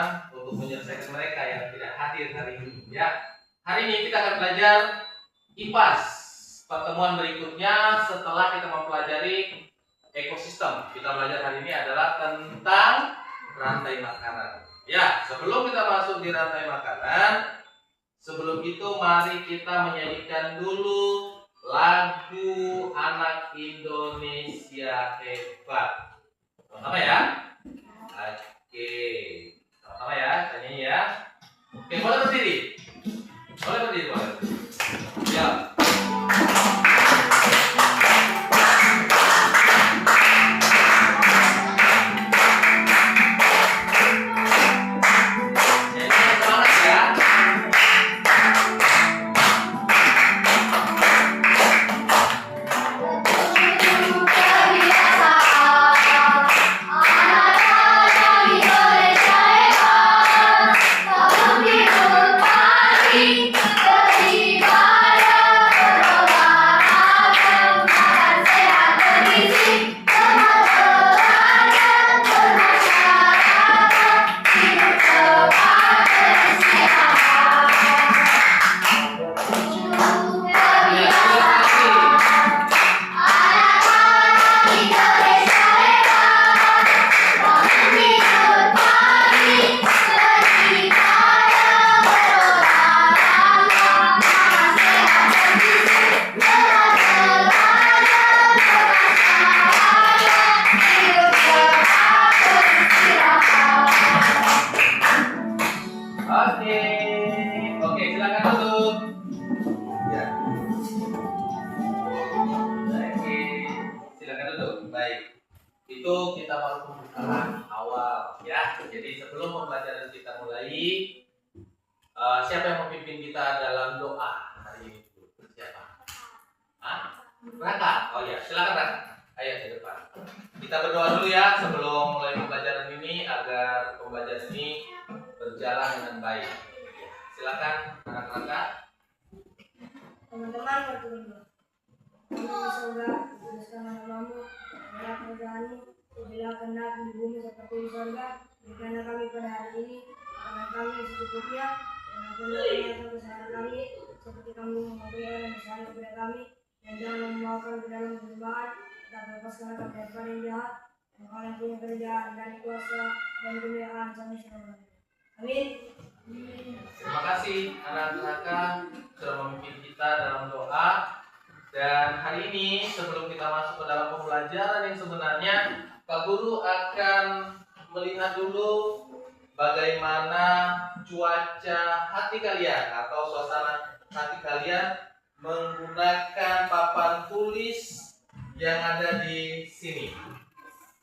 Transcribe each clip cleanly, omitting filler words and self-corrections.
teman-teman untuk menyelesaikan mereka yang tidak hadir hari ini ya. Hari ini kita akan belajar IPAS. Pertemuan berikutnya setelah kita mempelajari ekosistem. Kita belajar hari ini adalah tentang rantai makanan. Ya, sebelum kita masuk di rantai makanan, sebelum itu mari kita menyanyikan dulu lagu Anak Indonesia Hebat. Sama-sama ya? Oke. Sama-sama ya, nyanyi ya. Oke, boleh berdiri. Boleh berdiri, boleh. Ya. Itu kita baru pembukaan awal ya. Jadi sebelum pembelajaran kita mulai, siapa yang memimpin kita dalam doa hari ini? Siapa? Raka. Oh ya, silakan Raka. Ayo ke depan. Kita berdoa dulu ya sebelum mulai pembelajaran ini agar pembelajaran ini berjalan dengan baik. Silakan anak Raka. Teman-teman berdoa. Semoga dituliskan namamu, adalah kerjaanmu, bila kehendak di bumi seperti di surga. Berikanlah kami pada hari ini makanan kami secukupnya, dan ampunilah kami kesalahan kami, seperti kami mengampuni orang yang bersalah kepada kami, dan jangan membawa ke dalam pencobaan, tetapi lepaskanlah kami dari yang jahat. Dan Kau yang punya kerjaan dan kuasa dan kemuliaan sampai selama-lamanya. Amin. Terima kasih anak Raka sudah memimpin kita dalam doa. Dan hari ini sebelum kita masuk ke dalam pembelajaran yang sebenarnya, Pak Guru akan melihat dulu bagaimana cuaca hati kalian atau suasana hati kalian menggunakan papan tulis yang ada di sini.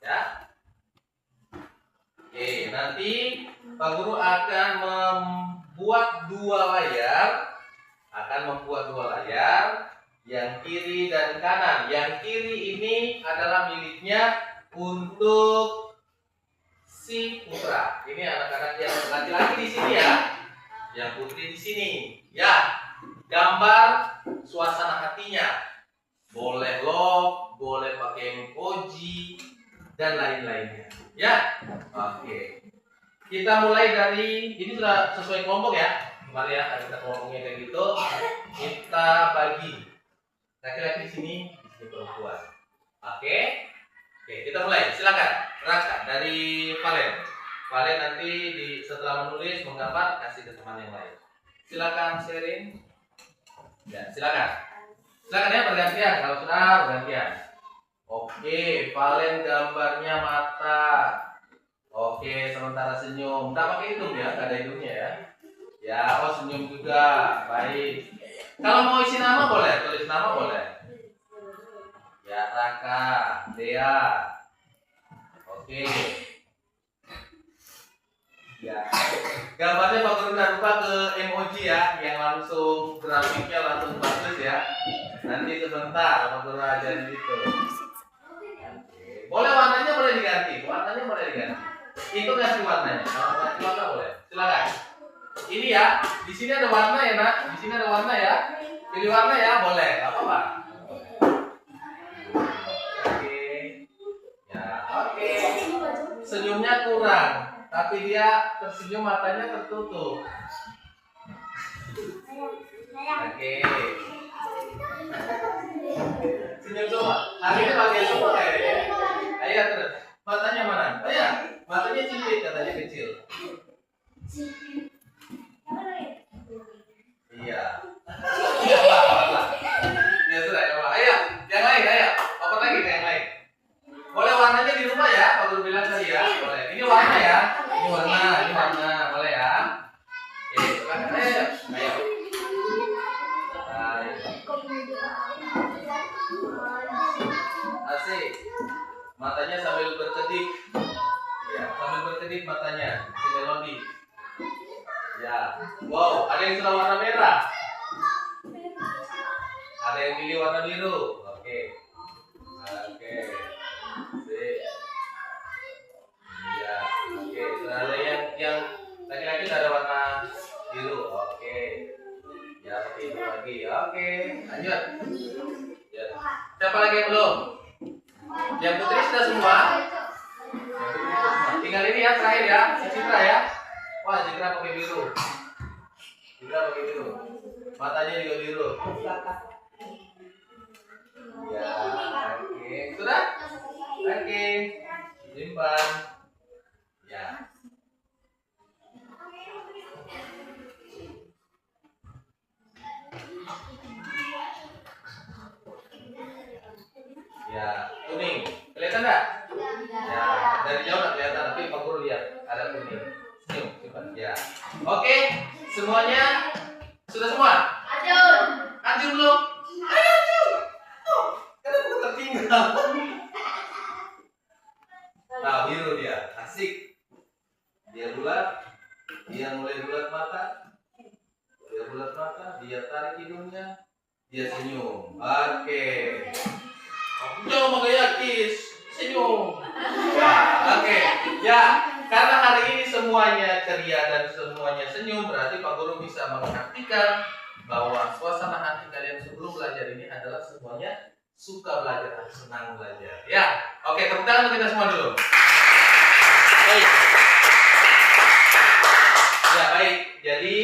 Ya. Oke, nanti Pak Guru akan membuat dua layar, yang kiri dan kanan. Yang kiri ini adalah miliknya untuk si putra. Ini anak-anak yang laki-laki di sini ya, yang putri di sini. Ya, gambar suasana hatinya. Boleh love, boleh pakai emoji dan lain-lainnya. Ya, oke. Kita mulai dari ini sudah sesuai kelompok ya. Mari ya, kita kelompoknya kayak gitu. Kita bagi. Laki-laki di sini perempuan. Oke, kita mulai. Silakan, Raka dari Valen. Valen nanti setelah menulis menggambar kasih ke teman yang lain. Silakan sharing. Ya, silakan. Silakan ya bergantian. Kalau sudah bergantian. Oke, Valen gambarnya mata. Oke, sementara senyum. Nggak pakai hidung ya, nggak ada hidungnya ya. Ya, oh senyum juga. Baik. Kalau mau isi nama boleh, tulis nama boleh. Ya, Raka, Dea. Oke. Ya. Gambarnya Pak Guru lupa ke emoji ya, yang langsung grafiknya langsung bagus ya. Nanti sebentar Pak Guru ajarin itu. Boleh warnanya boleh diganti, Itu kasih warnanya. Kalau ganti warna boleh. Silakan. Ini ya, di sini ada warna ya nak, di sini ada warna ya. Pilih warna ya, boleh, nggak apa-apa. Oke, ya oke. Senyumnya kurang. tapi dia tersenyum matanya tertutup. Oke. Senyum semua. Hari ini bagian semua kayaknya. Ayo terus. Matanya mana? Oh ya, matanya sipit katanya kecil. Iya. Ya sudah, ya Pak. Ayo, yang lain, ayo. Apa lagi yang lain? Boleh warnanya di rumah ya, Pak Guru bilang tadi ya. Boleh. Ini warna ya. Ini warna. Boleh ya. Oke, silakan. Ayo. Asik. Matanya sambil berkedip. Ya, sambil berkedip matanya. Si Melody. Ya. Wow, ada yang sudah warna merah. Ada yang pilih warna biru. Oke. Sip. Ya. Oke. Sudah ada yang laki-laki sudah ada warna biru. Oke. Ya, seperti itu lagi. Oke. Lanjut. Ya. Siapa lagi yang belum? Yang putri sudah semua. Tinggal ini ya terakhir ya, si Citra ya. Wah, Citra pakai biru. Matanya juga biru. Ya, oke. Sudah? Oke. Simpan. Ya. Ya, kuning. Kelihatan enggak? Ya, dari jauh enggak kelihatan, tapi Pak Guru lihat ada kuning. Senyum, simpan. Ya. Oke, semuanya sudah semua? Ajun belum? Ayo Ajun. Oh, kenapa tertinggal? Nah, biru dia. Asik. Dia bulat. Dia mulai bulat mata. Dia tarik hidungnya. Dia senyum. Oke. Jangan pakai kis, senyum. Ya, oke. Ya, karena hari ini semuanya ceria dan semuanya senyum, berarti Pak Guru bisa mengartikan bahwa suasana hati kalian sebelum belajar ini adalah semuanya suka belajar, senang belajar. Ya, oke. Tepuk tangan untuk kita semua dulu. Baik. Ya, baik. Jadi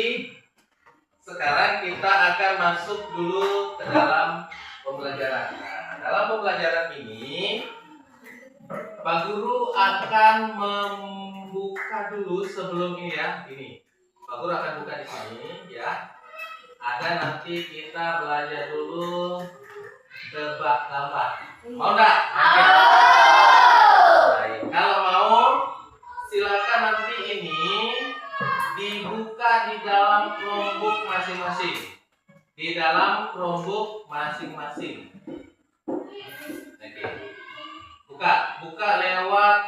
sekarang kita akan masuk dulu ke dalam pembelajaran. Dalam pembelajaran ini, Pak Guru akan membuka dulu sebelum ini ya. Ini, Pak Guru akan buka di sini ya. Ada nanti kita belajar dulu tebak gambar. Mau nggak? Baik. Kalau mau, silakan nanti ini dibuka di dalam Chromebook masing-masing. Oke. Buka lewat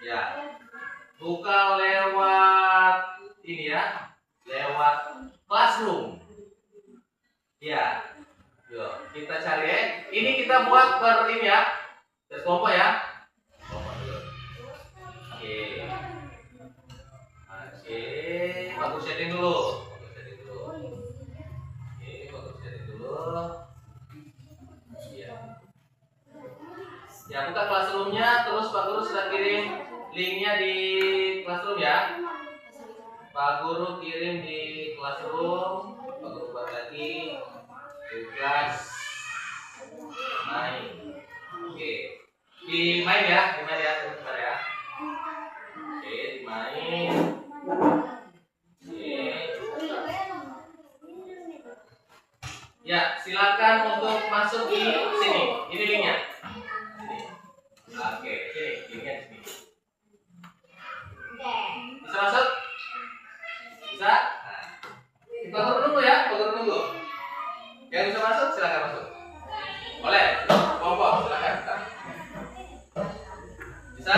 ya. Buka lewat ini ya. Lewat Classroom. Ya. Yuk, kita cari ya. Ini kita buat per ini ya. Kelompok ya. Kelompok dulu. Oke. Bagus setting dulu. Ya, buka Classroom-nya, terus Pak Guru sudah kirim linknya di Classroom ya. Pak Guru kirim di Classroom. Pak Guru buat lagi tugas main. Oke, di main ya, sebentar ya. Oke, di main. Oke. Ya, silakan untuk masuk di sini. Ini linknya. Oke, sini, linknya di sini. Bisa masuk? Bisa? Nah, kita tunggu ya, tunggu. Yang bisa masuk, silakan masuk. Boleh? Kelompok, silakan. Bisa?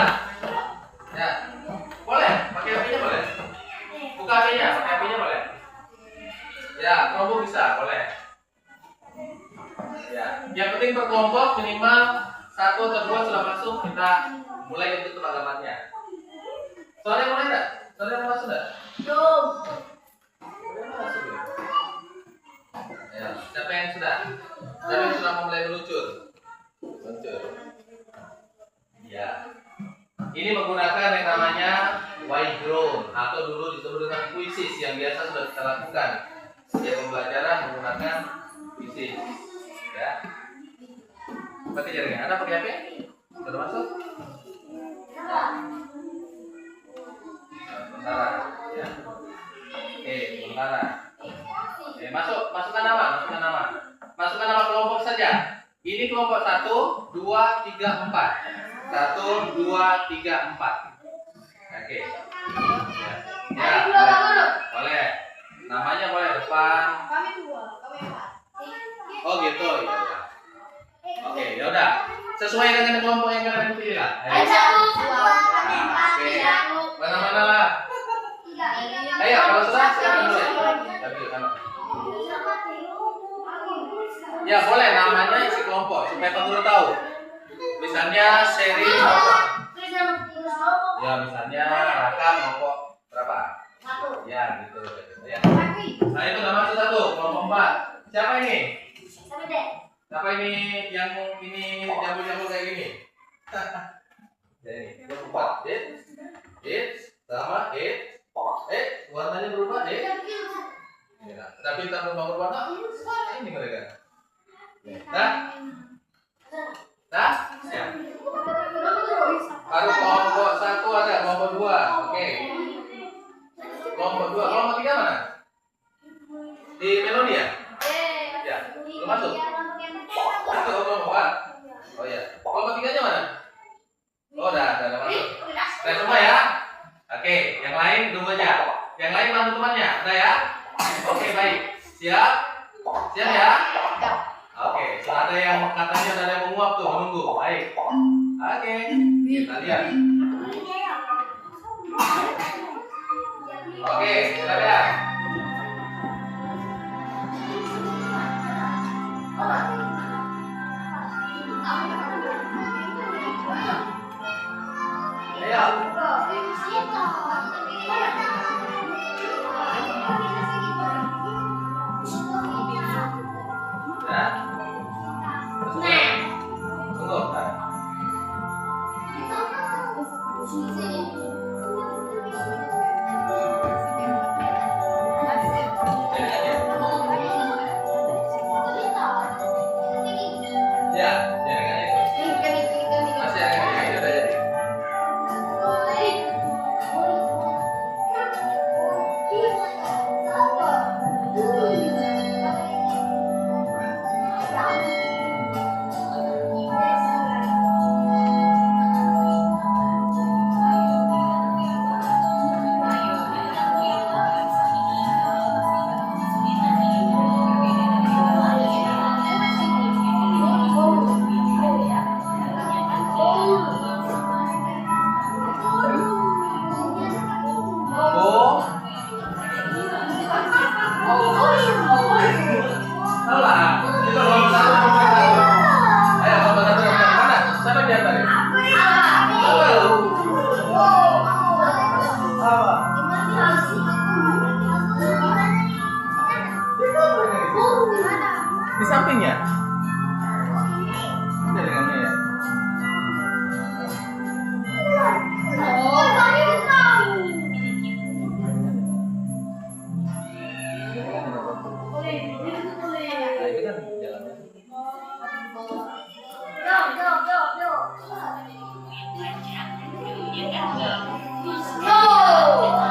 Ya. Boleh? Pakai HP-nya boleh? Buka HP-nya, boleh? Ya, kelompok bisa, boleh. Ya, yang penting per kelompok minimal 1 atau 2 sudah masuk, kita mulai untuk pemagamannya. Soalnya mulai enggak? Soalnya mau masuk enggak? Belum. Masuk ya. Ya, siapa yang sudah? Siapa yang sudah mulai meluncur? Ya. Ini menggunakan yang namanya tahun atau dulu disebut dengan kuisis yang biasa sudah kita lakukan setiap pembelajaran menggunakan kuisis. Ya. Pakai jaringan. Ada pakai HP? Sudah masuk? Sementara, ya. Oke, sementara. Oke, masukkan nama. Masukkan nama kelompok saja. Ini kelompok 1, 2, 3, 4. 1, 2, 3, 4. Oke. Ya, boleh. Namanya boleh depan. Oh gitu, ya. Oke, ya udah. Sesuai dengan kelompok yang kalian pilih lah. Oke. Mana-mana lah. Ayo, kalau sudah silakan mulai. Ya boleh, namanya isi kelompok supaya Pak Guru tahu. Misalnya seri ya misalnya Raka kelompok berapa? Ya gitu. Ya. Nah itu nama satu kelompok 4. Siapa ini? Siapa ini yang ini jambu-jambu kayak gini? Ya ini kelompok 4. Sama warnanya berubah ya. Tapi kita berubah warna ini mereka. Nah, ya. Baru kelompok 1 ada, kelompok 2. Oke. Kelompok 2, kelompok 3 mana? Di Melodi ya? Ya, belum masuk. Masuk kelompok 4. Oh ya. Kelompok 3-nya mana? Oh, udah masuk. Udah semua ya? Oke, yang lain tunggu aja. Yang lain mana temannya? Ada ya? Oke, baik. Siap? Siap ya? Oke, ada yang katanya ada yang menguap tuh, menunggu. Baik. Oke, kita lihat. Oke, kita lihat. Ayo. Di sampingnya. Jaringannya ya.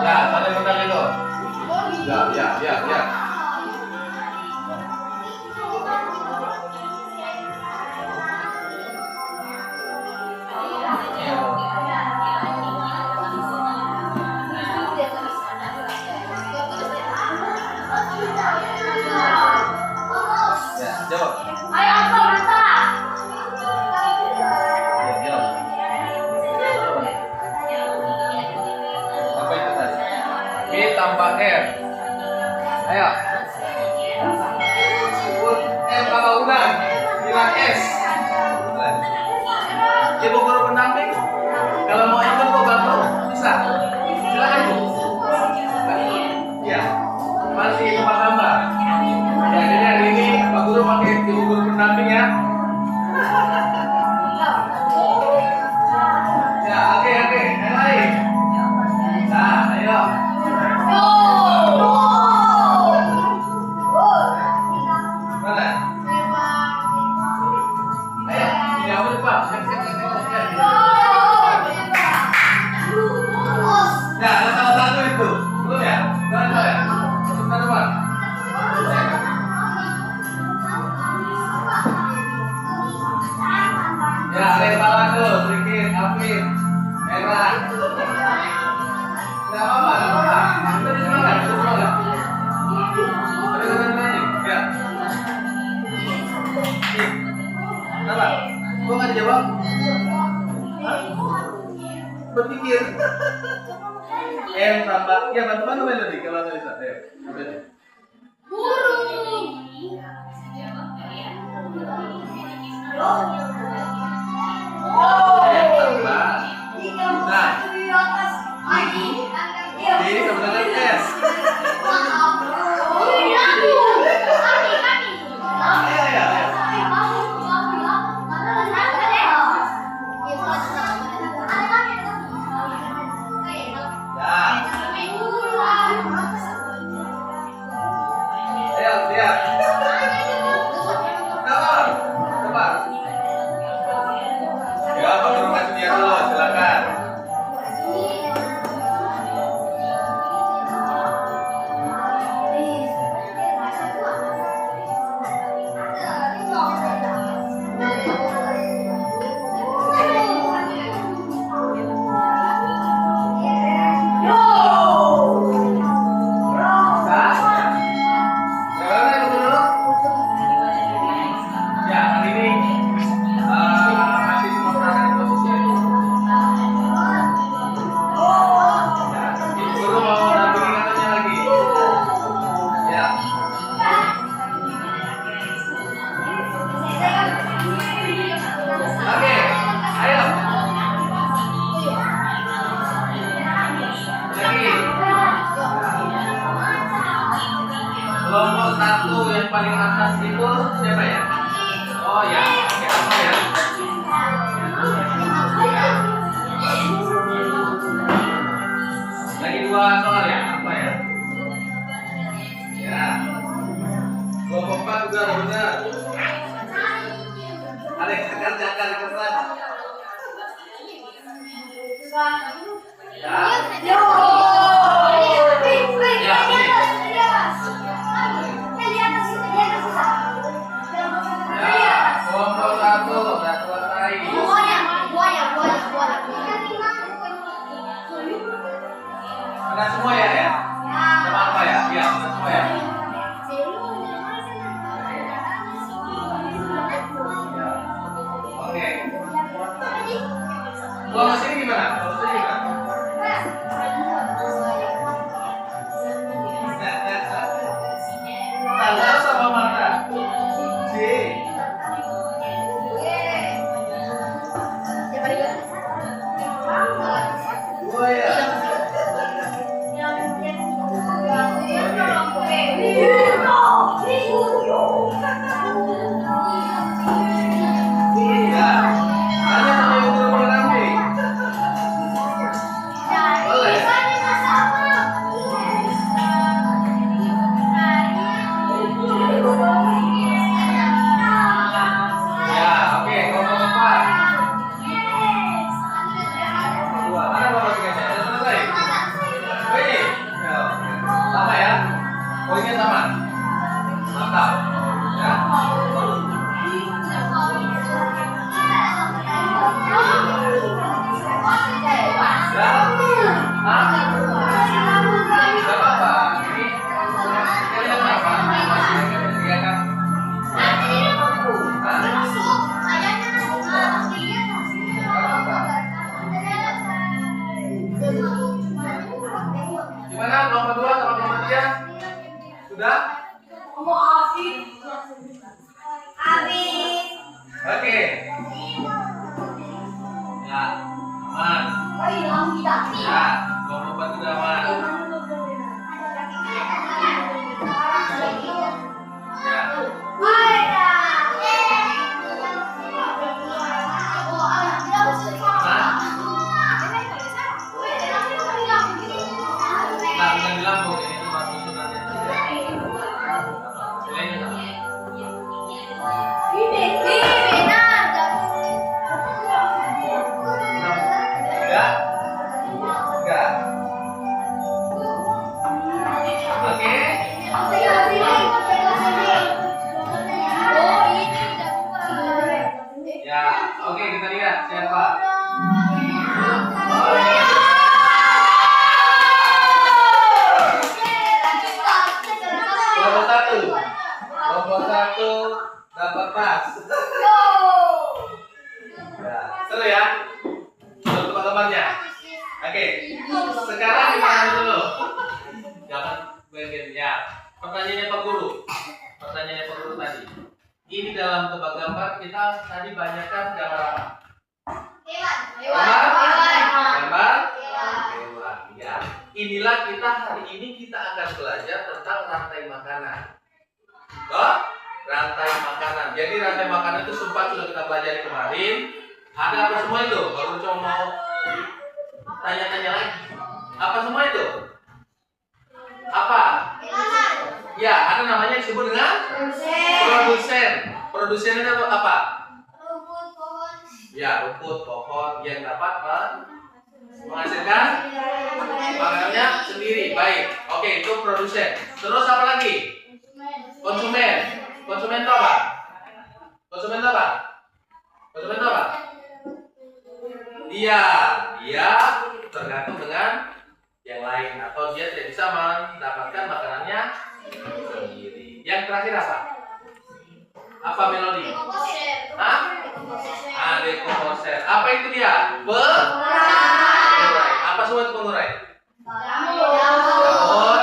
Ya, saling menang itu. Ya. Jawab. Ayo apa mata? Apa itu tadi? B tambah R. Ayo. Kalau ulang, bilang S. Ibu guru pendamping, kalau mau ikut kok bantu, bisa. Silakan Bu. Ya, masih tempat tambah. Ya, jadi hari ini Pak Guru pakai ibu guru pendamping ya. Ya, oke, yang lain. Nah, ayo. berpikir. M tambah, ya bantu Melody kalau bisa. Ayo, Melody. Jadi sama dengan S. Ayo, lihat. Coba. Ya, konfirmasi dia dulu, silakan. Kelompok satu yang paling atas itu siapa ya? Oh ya, oke, apa ya? Lagi dua soal ya, apa ya? Ya, kelompok 4 juga benar. Ada yang kerjakan keras. Ya. Kelompok 1 sudah selesai. Sudah semua ya? Sama apa ya? Iya, sudah semua ya. Oke. Kelompok sini gimana? Tanda sama mata. C. Oh ya. Poinnya sama. Mantap. Ya. Gak apa-apa. Ini kalian apa? Iya kan? Gimana kelompok 2 sama kelompok 3? Sudah? Habis. Oke. Ya, aman. Ya, kelompok 4 sudah aman. Ya. Nah, bukan di lambung, ini cuma susunannya saja. Nilainya sama. Enggak. Oke. Ya, oke, kita lihat siapa. Oh, ya. Pertanyaannya Pak Guru. Pertanyaannya Pak Guru tadi. Ini dalam tebak gambar kita tadi banyakkan gambar apa? Gambar hewan. Ya. Inilah kita hari ini kita akan belajar tentang rantai makanan. Toh? Rantai makanan. Jadi rantai makanan itu sempat sudah kita pelajari kemarin. Ada apa semua itu? Baru cuma mau tanya-tanya lagi. Apa semua itu? Apa? Ya, ada namanya disebut dengan produsen. Produsen itu apa? Ya, rumput pohon yang dapat menghasilkan makanannya sendiri. Baik. Oke, itu produsen. Terus apa lagi? Konsumen. Konsumen itu apa? Konsumen itu apa? Konsumen itu apa? Dia tergantung dengan yang lain atau dia tidak bisa mendapatkan makanannya sendiri. Yang terakhir apa? Apa Melodi? Hah? Dekomposer. Apa itu dia? Pengurai. Apa semua itu pengurai? Jamur.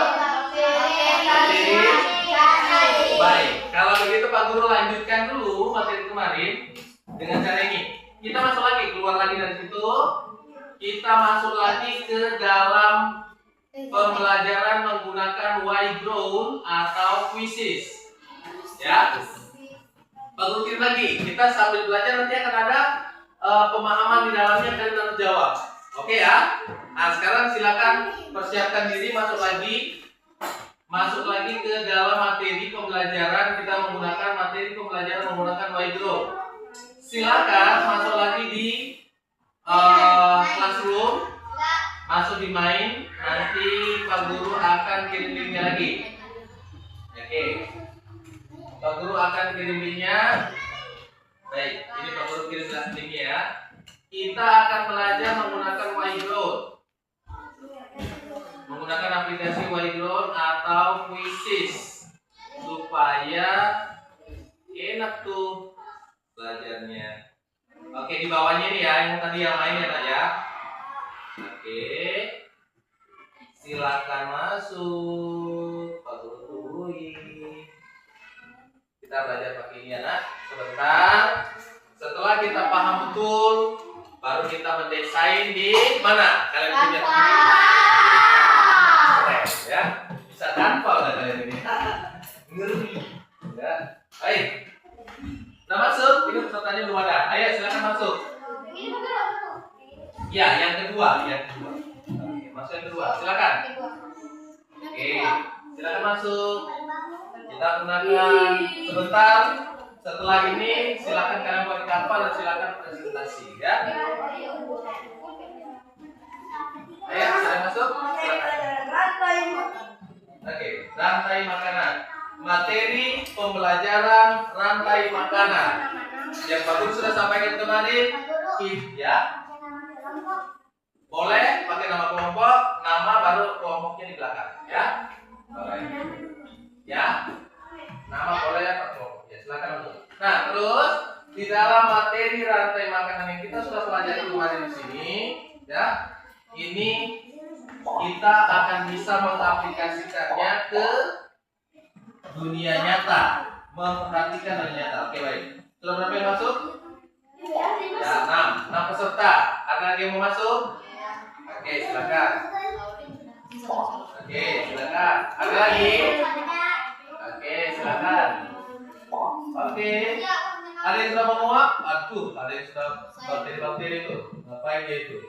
Baik. Kalau begitu Pak Guru lanjutkan dulu materi kemarin dengan cara ini. Kita masuk lagi, keluar lagi dari situ. Kita masuk lagi ke dalam pembelajaran menggunakan Y-ground atau quizzes. Ya. Pak Guru kirim lagi. Kita sambil belajar nanti akan ada pemahaman di dalamnya, kalian harus jawab. Oke ya. Nah, sekarang silakan persiapkan diri masuk lagi ke dalam materi pembelajaran. Kita menggunakan materi pembelajaran menggunakan Y-ground. Silakan masuk lagi di classroom, masuk di main. Nanti Pak Guru akan kirim linknya lagi. Oke, Pak Guru akan kirim linknya. Baik, ini Pak Guru kirim linknya ya. Kita akan belajar menggunakan Y-ground, menggunakan aplikasi Y-ground atau quizzes supaya enak tuh belajarnya. Oke, di bawahnya nih ya, yang tadi yang lain ya Nak ya. Oke, silakan masuk. Pak Guru tungguin. Kita belajar pakai ini ya Nak, sebentar. Setelah kita paham betul, baru kita mendesain di mana? Kalian punya keren ya, bisa tanpa udah kalian ini. Ngeri. Ya, baik. Nah masuk, ini pesertanya belum ada. Ayo silakan masuk. Ya, yang kedua. Oke, masuk yang kedua, silakan. Oke, silakan masuk. Kita gunakan sebentar. Setelah ini silakan kalian buat kapal dan silakan presentasi ya. Ayo, silakan masuk. Silakan. Oke, rantai makanan. Materi pembelajaran rantai makanan yang Pak Guru sudah sampaikan kemarin. Ya, boleh pakai nama kelompok, nama baru kelompoknya di belakang ya. Boleh ya, nama boleh Pak kelompok ya, silakan untuk. Nah terus di dalam materi rantai makanan yang kita sudah pelajari kemarin di sini ya, ini kita akan bisa mengaplikasikannya ke dunia nyata, memperhatikan dunia nyata. Oke baik. Sudah berapa yang masuk? Ya 6 peserta. Ada lagi yang mau masuk? Oke silakan. Oke silakan. Ada lagi? Oke silakan. Oke. Ada yang sudah menguap? Aduh, ada yang sudah bakteri itu. Ngapain dia itu?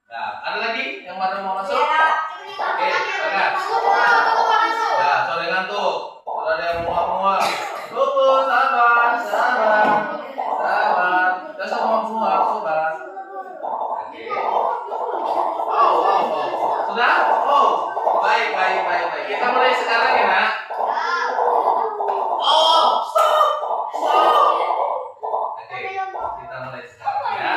Nah, ada lagi yang mana mau masuk? Oke, silakan. Ya, sore ngantuk. Kalau ada yang muak-muak, tunggu, sabar. Udah sama muak, sabar. Oke. Wow. Sudah? Oh, baik. Kita mulai sekarang ya, Nak. Oh, stop. Oke, kita mulai sekarang ya.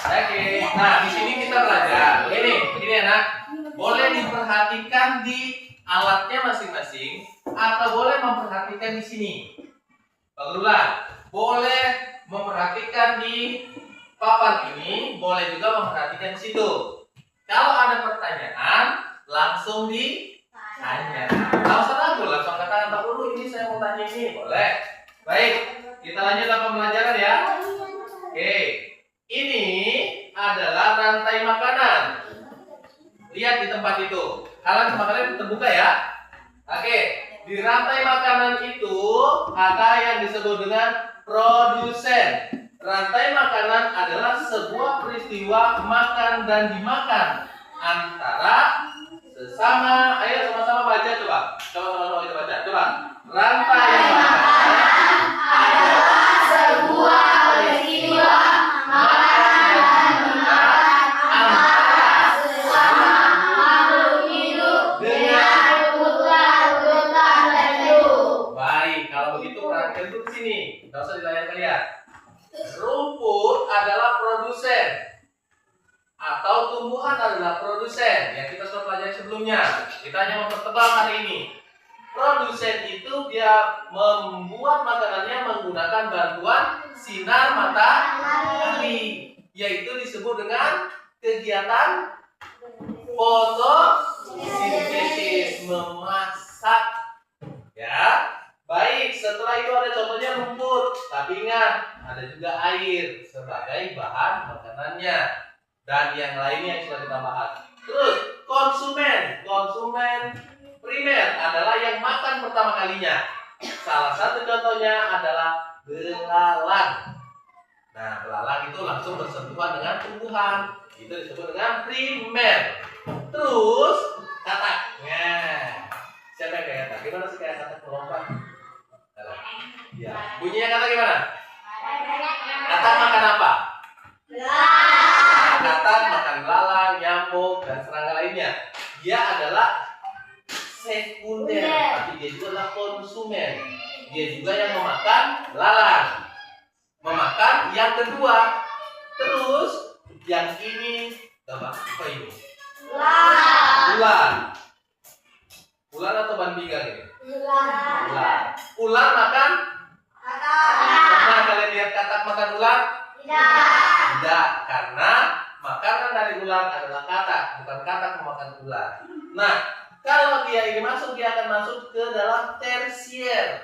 Oke. Nah, di sini kita belajar. Begini ya, Nak. Boleh diperhatikan di alatnya masing-masing atau boleh memperhatikan di sini. Pak Guru boleh memperhatikan di papan ini, boleh juga memperhatikan di situ. Kalau ada pertanyaan, langsung ditanya. Kalau itu. Kalian sama kalian terbuka ya. Oke, di rantai makanan itu ada yang disebut dengan produsen. Rantai makanan adalah sebuah peristiwa makan dan dimakan antara sesama. Ayo sama-sama baca coba. Sama-sama kita baca. Coba. Rantai makanan adalah sebuah peristiwa makan dan dimakan antara sesama makhluk hidup dengan kebutuhan tertentu. Baik, kalau begitu perhatikan dulu sini. Tidak usah di layar kalian. Rumput adalah produsen atau tumbuhan adalah produsen yang kita sudah pelajari sebelumnya. Kita hanya mempertebal hari ini. Produsen itu dia membuat makanannya menggunakan bantuan sinar matahari, yaitu disebut dengan kegiatan fotosintesis, memasak. Ya, baik. Setelah itu ada contohnya rumput, tapi ingat ada juga air sebagai bahan makanannya dan yang lainnya yang sudah kita bahas. Terus konsumen primer adalah yang makan pertama kalinya. Salah satu contohnya adalah belalang. Nah, belalang itu langsung bersentuhan dengan tumbuhan. Itu disebut dengan primer. Terus katak. Nah, siapa yang kayak katak? Gimana sih kayak katak melompat? Ya, bunyinya kata gimana? Katak makan apa? Nah, katak makan belalang, nyamuk, dan serangga lainnya. Dia adalah sekunder, tapi dia juga adalah konsumen. Dia juga yang memakan belalang, memakan yang kedua. Terus yang ini apa ini? Ular atau banbigan ini? Ular makan? Pernah kalian lihat katak makan ular? Tidak, karena makanan dari ular adalah katak, bukan katak memakan ular. Nah, kalau dia ini masuk, dia akan masuk ke dalam tersier,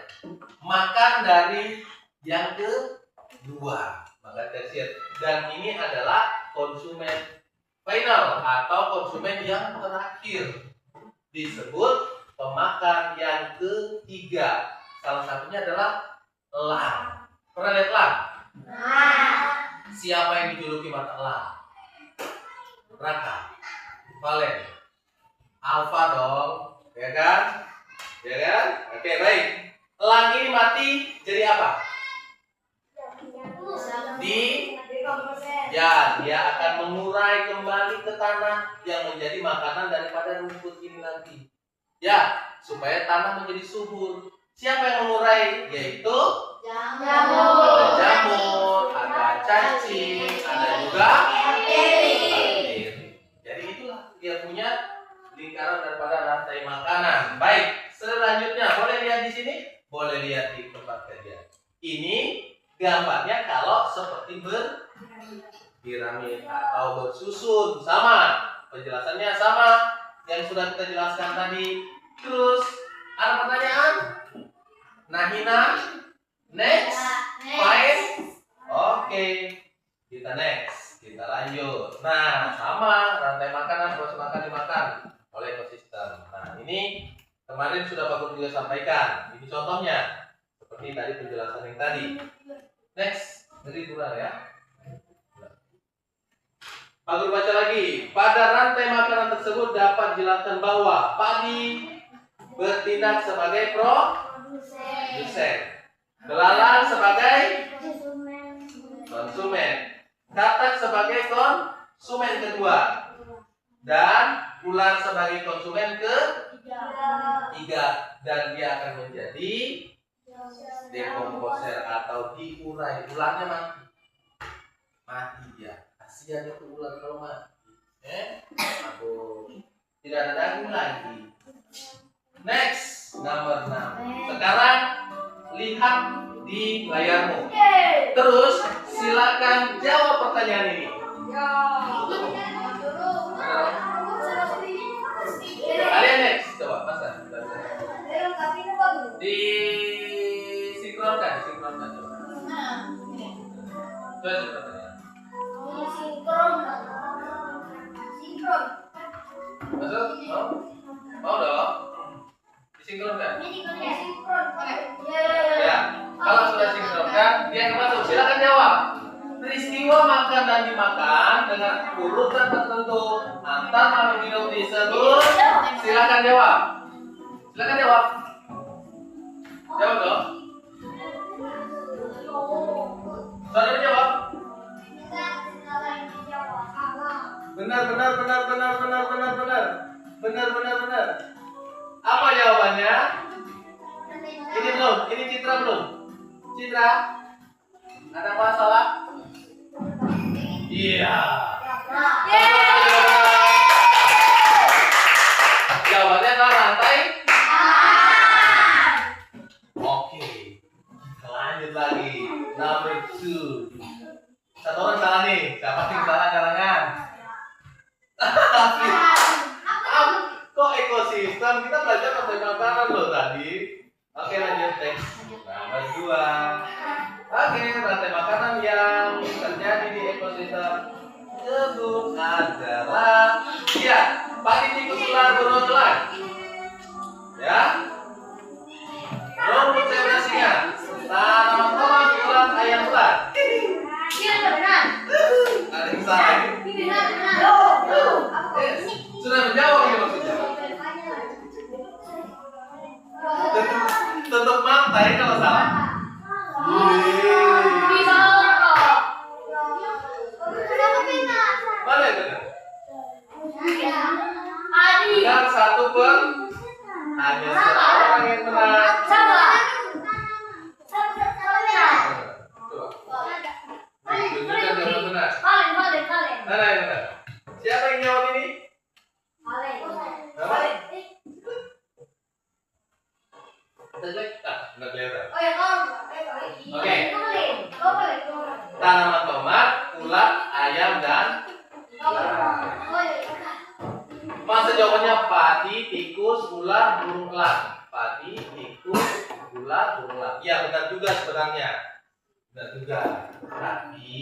makan dari yang kedua, makan tersier. Dan ini adalah konsumen final atau konsumen yang terakhir, disebut pemakan yang ketiga. Salah satunya adalah elang. Pernah lihat elang? Siapa yang dijuluki mata elang? Raka, Valen, Alfa dong, ya kan? Ya kan? Oke, baik. Elang ini mati jadi apa? Dia akan mengurai kembali ke tanah yang menjadi makanan daripada rumput ini nanti. Ya, supaya tanah menjadi subur. Siapa yang mengurai? Yaitu jamur. Ada jamur, ada cacing, ada juga bakteri. Jadi itulah dia punya lingkaran daripada rantai makanan. Baik, selanjutnya boleh lihat di sini, boleh lihat di tempat kerja. Ini gambarnya kalau seperti berpiramid atau bersusun, sama. Penjelasannya sama yang sudah kita jelaskan tadi. Terus ada pertanyaan? Nahina, next, fine. Oke, kita next, kita lanjut. Nah, sama rantai makanan, proses makan dimakan oleh ekosistem. Nah, ini kemarin sudah Pak Guru juga sampaikan. Ini contohnya, seperti tadi penjelasan yang tadi. Next, dari Dura ya. Pak Guru baca lagi. Pada rantai makanan tersebut dapat dijelaskan bahwa padi bertindak sebagai produsen, belalang sebagai konsumen, katak sebagai konsumen kedua, dan ular sebagai konsumen ketiga, dan dia akan menjadi dekomposer atau diurai. Ularnya mati dia. Kasihan itu ular kalau mati. Aku tidak ada daging lagi. Next, nomor 6. Sekarang lihat di layarmu. Terus silakan jawab pertanyaan ini. Kalian next, coba pasang. Disinkronkan coba. Coba pertanyaan. Masuk? Oh? urutan tertentu antar makhluk hidup disebut? Silakan jawab. Silakan jawab. Jawab dong. Saudara jawab. Benar. Apa jawabannya? Ini belum. Ini Citra belum. Citra, ada masalah? Iya. Jawabannya adalah rantai. Oke. Lanjut lagi. Number 2. Satu orang salah nih. Siapa yang salah kalangan? Kok ekosistem? Kita belajar rantai makanan loh tadi. Oke, lanjut next. Nomor 2. Oke, rantai makanan yang terjadi di ekosistem tersebut adalah padi, tikus, ular, burung, elang. Ya. Rumput, zebra, singa. Tanaman tomat, ulat, ayam, ular. Ada yang salah ini? Sudah menjawab ini maksudnya. Tutup mata ya kalau salah. Mana yang benar? Benar satu per hanya seorang yang benar. Tunjukkan jawaban benar. Mana yang benar? Siapa yang jawab ini? Apa? Nggak kelihatan. Oke. Tanaman tomat, ulat, ayam, dan masa jawabannya padi, tikus, ular, burung elang. Padi, tikus, ular, burung elang. Ya benar juga sebenarnya. Benar juga. Tapi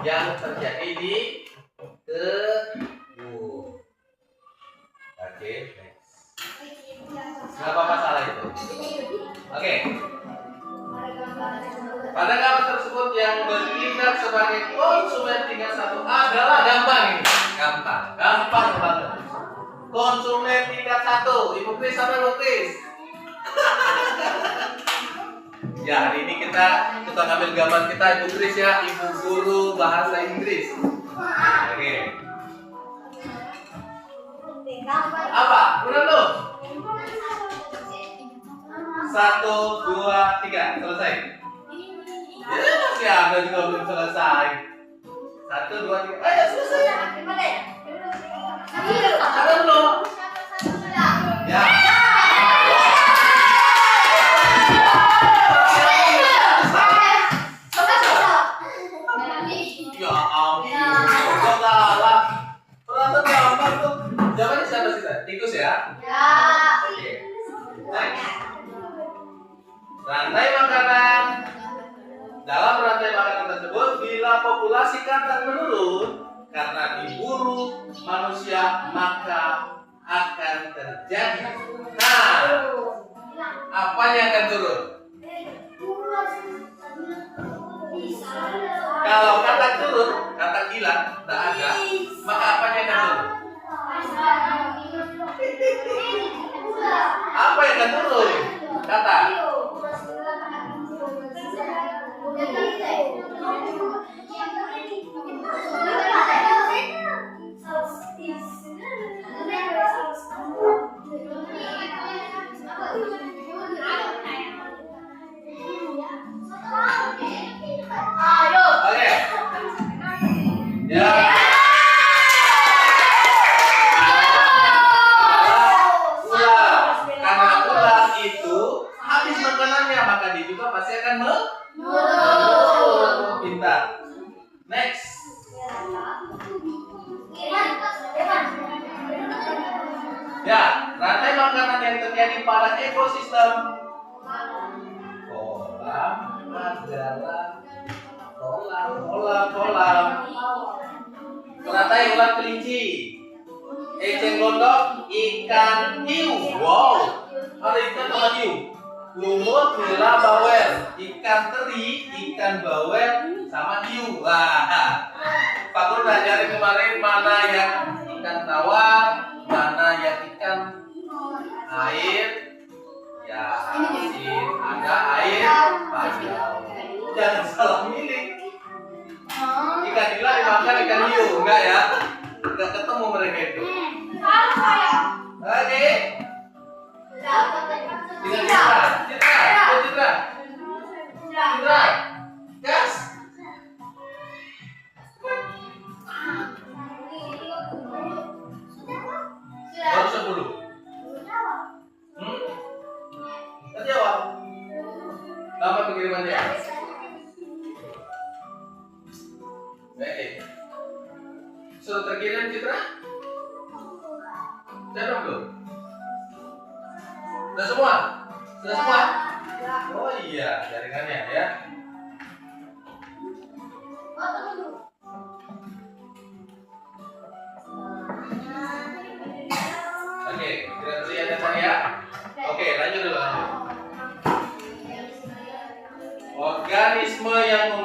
yang terjadi di kebun. Oke, next. Nggak apa-apa salah itu. Oke. Pada gambar tersebut yang bertindak sebagai konsumen tingkat 1 adalah gampang ini. Gampang banget. Konsumen tingkat 1. Ibu Kris sama Ibu Kris. Ya, hari ini kita ngambil gambar kita Ibu Kris ya, Ibu Guru Bahasa Inggris. Oke. Apa? Benar belum? 1, 2, 3, selesai. Ya masih ada juga belum selesai. 1, 2, 3, ayo selesai. Ada belum? Ya. Ya ampun, salah. Perasaan gampang tuh. Jawabannya siapa sih? Tikus ya? Oke. Next. Rantai makanan. Dalam rantai makanan tersebut, bila populasi kandang menurun karena diburu manusia, maka akan terjadi. Nah, apanya yang akan turun? Kalau kata turun, kata hilang, tidak ada, maka apanya yang akan turun? Apa yang akan turun? Kata. Oke. Ya. Karena ular itu habis makanannya, maka dia juga pasti akan pintar. Next. Ya, rantai makanan yang terjadi pada ekosistem kolam adalah kolam. Rantai ulat kelinci, eceng gondok, ikan hiu. Wow, ada ikan sama hiu. Lumut, nila, bawel, ikan teri, ikan bawel, sama hiu. Wah, Pak Guru udah ajarin kemarin mana yang ikan tawar, mana yang ikan air, ya asin, ada air payau. Jangan salah milih. Ikan nila dimakan ikan hiu, enggak ya? Enggak ketemu mereka itu. Oke. Dengan Citra. Gas. Baru 10. Terjawab. Lama pengirimannya. Baik. Sudah terkirim Citra? Sudah belum? Sudah semua? Sudah semua? Oh iya, jaringannya ya. Oke, kita lihat tadi ya. Oke, lanjut dulu lanjut. Organisme yang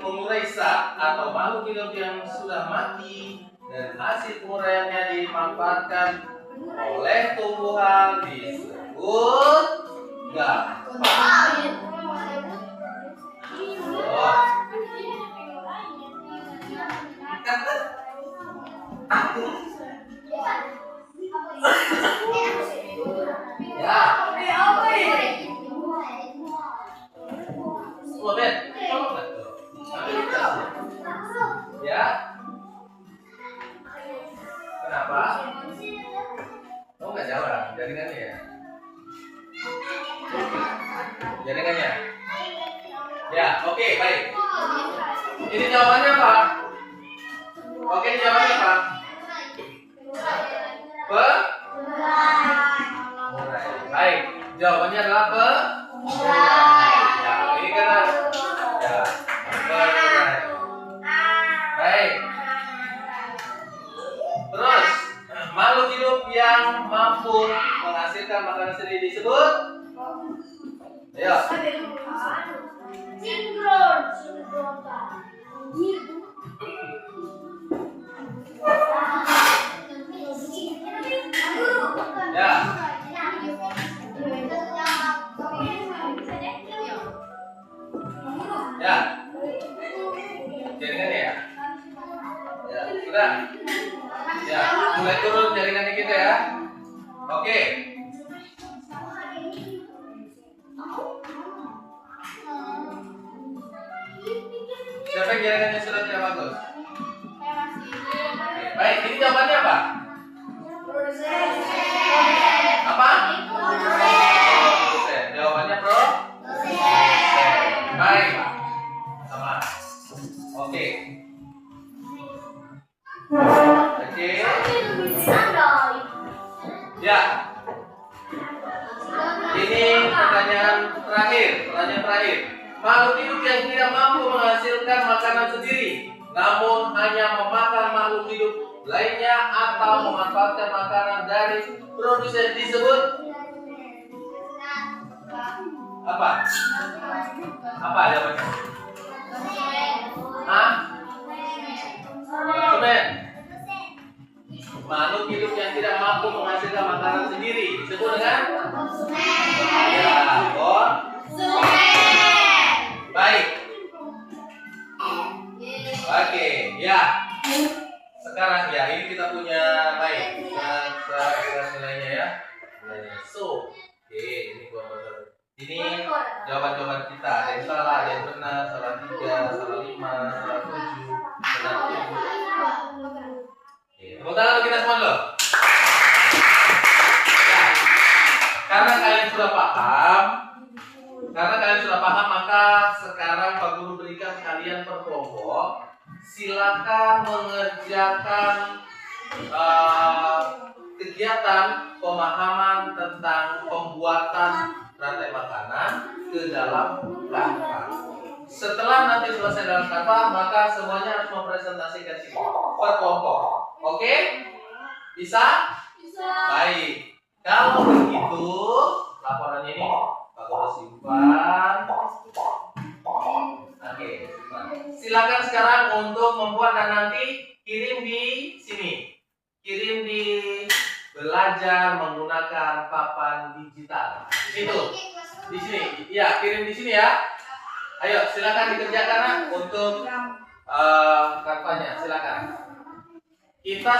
mengurai zat atau makhluk hidup yang sudah mati dan hasil penguraiannya dimanfaatkan oleh tumbuhan disebut gampang. Ya. Semua Ben. Ya. Kenapa? Oh nggak jawab, jaringannya ya. Jaringannya. Ya, oke, baik. Ini jawabannya apa? Oke, jawabannya apa? Baik, jawabannya adalah ya, ini karena ya, baik. Terus, makhluk hidup yang mampu menghasilkan makanan sendiri disebut? Ayo. Ya. Ya. Jaringannya ya? Ya, sudah. Ya, mulai turun jaringannya kita ya. Oke. Siapa yang jaringannya sudah tidak bagus? Oke, baik, ini jawabannya apa? Apa? Proses. Jawabannya baik. Sama. Oke. Ya. Ini pertanyaan terakhir. Makhluk hidup yang tidak mampu menghasilkan makanan sendiri, namun hanya memakan makhluk hidup lainnya atau memanfaatkan makanan dari produsen disebut apa? Apa jawabannya? Semen. Makhluk hidup yang tidak mampu menghasilkan makanan sendiri disebut dengan ya, baik. Oke, ya. Sekarang ya, ini kita punya baik. Nilainya ya. So, oke, ini gua buat. Ini jawaban-jawaban kita. Ada yang salah, ada yang benar, salah 3, salah 5, salah 7, benar 7. Tepuk tangan untuk kita semua dulu. Ya. Karena kalian sudah paham, maka sekarang Pak Guru berikan kalian per kelompok. Silakan mengerjakan kegiatan pemahaman tentang pembuatan rantai makanan ke dalam Canva. Setelah nanti selesai dalam Canva, maka semuanya harus mempresentasikan sini per kelompok. Oke? Bisa? Bisa. Baik. Kalau begitu, laporannya ini Pak Guru simpan. Oke, silakan sekarang untuk membuat dan nanti belajar menggunakan papan digital. Di situ. Di sini. Iya, kirim di sini ya. Ayo, silakan dikerjakan Nak, untuk Canva-nya. Silakan. Kita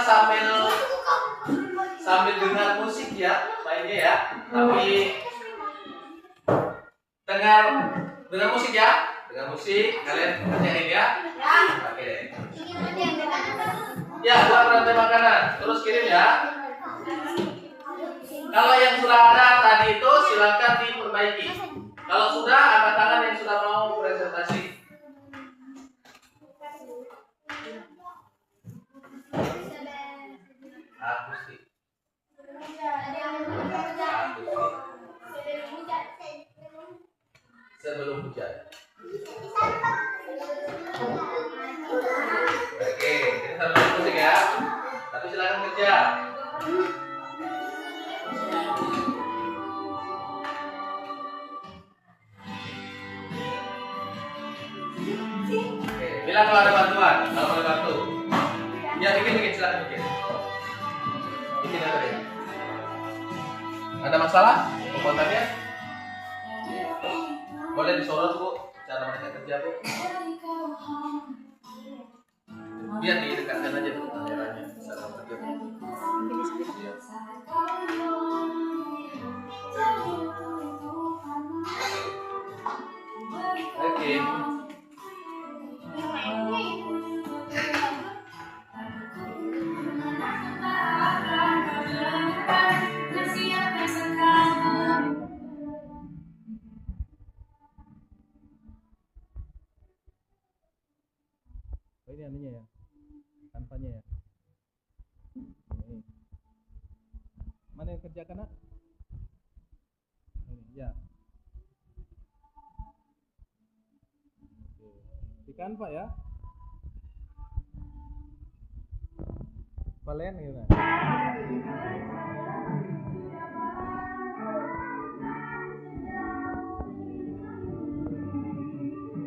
sambil dengar musik ya, mainnya ya. Tapi dengar musik ya. Dengar musik, kalian kerjain ya. Oke deh. Ya, buat rantai makanan. Terus kirim ya. Kalau yang sudah ada tadi itu silakan diperbaiki. Kalau sudah, angkat tangan yang sudah mau presentasi. Akustik. Sebelum hujan. Oke, ini sambil musik ya. Tapi silakan kerja. Oke, bilang kalau ada bantuan, kalau boleh bantu. Ya, bikin, silakan bikin. Bikin apa deh? Ada masalah pembuatannya? Boleh disorot Bu, cara mereka kerja Bu. Biar didekatkan aja Bu kameranya, cara kerja Bu. Ya. Oke. Oh, ini anunya ya, tanpanya ya. Ini. Mana yang kerjakan Nak? Ini ya. Oke. Di Canva ya. Kalian gimana?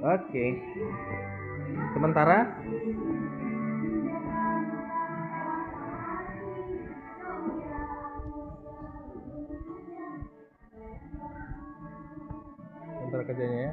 Oke. Sementara kerjanya ya.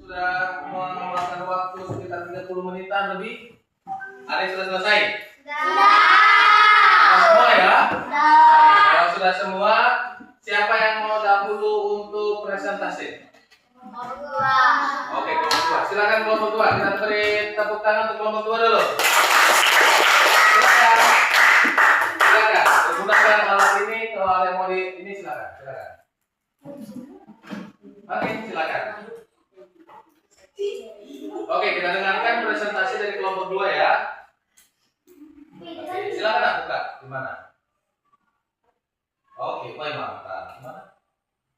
Sudah memakan waktu sekitar 30 menitan lebih. Ada yang sudah selesai? Sudah. Semua ya? Sudah. Kalau sudah semua, siapa yang mau dahulu untuk presentasi? Oke, kelompok tua. Silakan kelompok tua. Kita beri tepuk tangan untuk kelompok tua dulu. Silakan. Silakan. Gunakan alat ini. Kalau ada yang mau ini silakan. Oke, silakan. Oke, kita dengarkan presentasi dari kelompok 2 ya. Oke, silakan buka. Gimana? Oke, baik mantap. Gimana?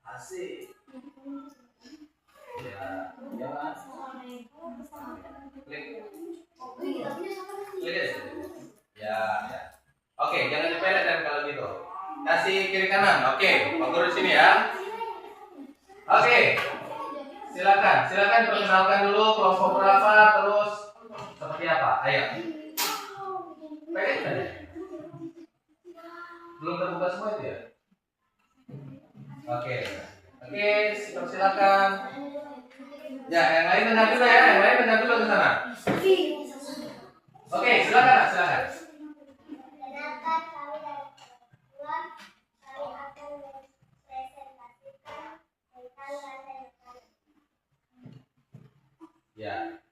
Asik. Ya, jangan. Klik. Klik aja. Ya. Oke, jangan dipelet dan kalau gitu. Kasih kiri kanan. Oke, fokus di sini ya. Oke. Silakan perkenalkan dulu kelompok berapa, terus seperti apa? Ayo. Pegang saja. Belum terbuka semua itu ya? Oke, silakan. Ya, yang lain dengar dulu ya, ke sana. Oke, silakan. Ya.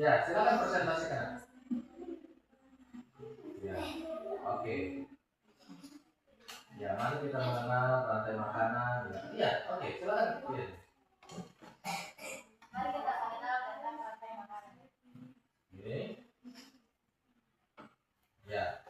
Ya, silakan presentasikan. Ya, oke. Ya, mari kita mengenal rantai makanan. Ya, oke, silakan. Ya. Mari kita mengenal rantai makanan. Oke. Ya.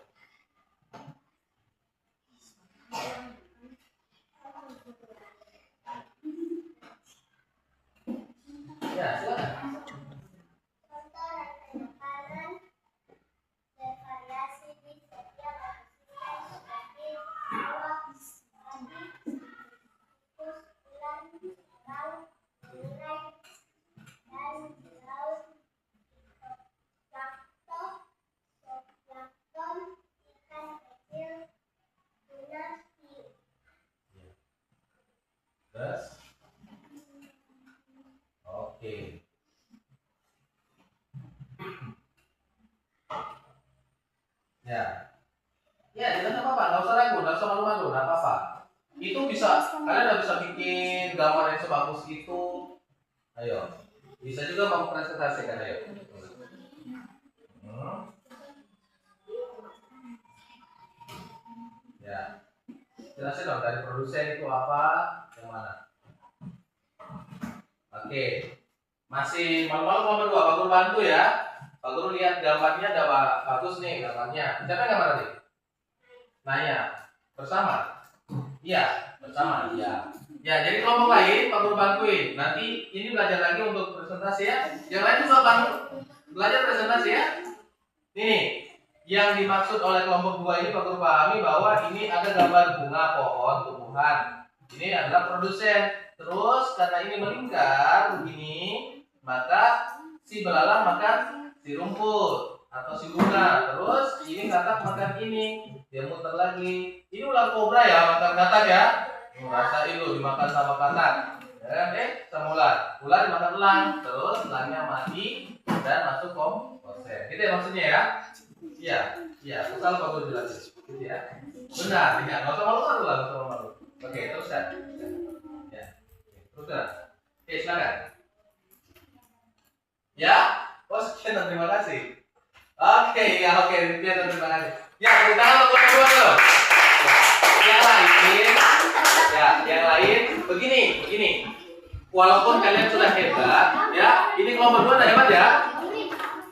Ya, jangan apa-apa, nggak usah ragu, nggak usah malu-malu, nggak apa-apa. Itu bisa, kalian udah bisa bikin gambar yang sebagus itu. Ayo, bisa juga mempresentasikan, ayo. Ya, jelasin dong dari produsen itu apa, yang mana? Oke, masih malu-malu nomor 2, Pak Guru bantu ya. Pak Guru lihat gambarnya udah bagus nih gambarnya. Siapa yang gambar nih? Nanya, bersama? Iya, bersama. Iya. Ya, jadi kelompok lain Pak Guru bantuin. Nanti ini belajar lagi untuk presentasi ya. Yang lain juga bantu belajar presentasi ya. Ini yang dimaksud oleh kelompok 2 ini Pak Guru pahami bahwa ini ada gambar bunga, pohon, tumbuhan. Ini adalah produsen. Terus karena ini melingkar begini, maka si belalang makan si rumput atau si bunga. Terus ini katak makan ini, dia muter lagi. Ini ular kobra ya, makan katak ya. Rasain lu dimakan sama katak. Ya, sama ular. Ular dimakan elang, terus elangnya mati dan masuk konsen. Gitu ya maksudnya ya? Iya, iya. Asal Pak Guru jelasin. Gitu ya. Benar, ya. Nggak usah malu-malu lah, nggak usah malu-malu. Oke, teruskan. Ya, teruskan. Oke, silakan. Ya, oh sekian, terima kasih. Oke, ya oke, sekian, terima kasih. Ya, beri tangan untuk kedua dulu. Yang lain, begini. Walaupun kalian sudah hebat, ya, ini kelompok 2 udah hebat ya.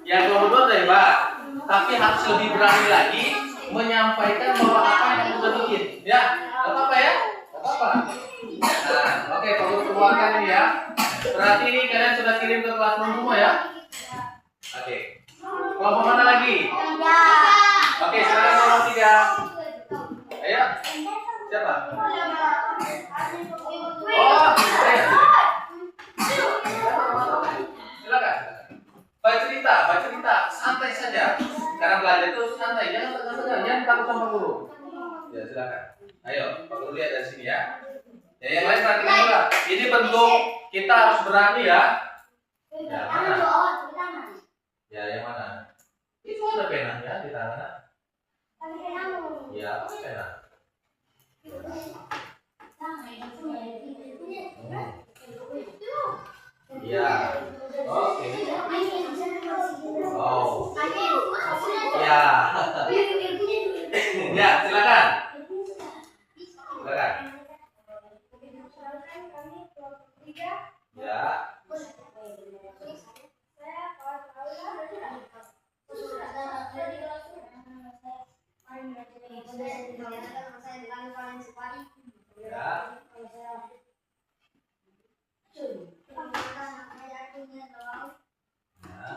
Yang kelompok 2 udah hebat, tapi harus lebih berani lagi menyampaikan bahwa apa yang sudah bikin. Ya, apa ya? Apa? Nah, oke, kalau keluarkan ini ya. Berarti ini kalian sudah kirim ke kelas semua ya. Oke. Kelompok mana lagi? Oke, sekarang kelompok 3. Ayo. Siapa? Oh, saya. Silakan. Baca cerita, santai saja. Karena belajar itu santai, jangan tegang-tegang, jangan takut sama guru. Ya, silakan. Ayo, Pak Guru lihat dari sini ya. Ya, yang lain perhatikan juga. Ini bentuk kita harus berani ya. Ya, mana? Ya, yang mana? Itu ada penanya di tangan. Ya, pena. Ya. Oke. Oh. Ya. Ya, silakan. Silakan. Ya. Ya.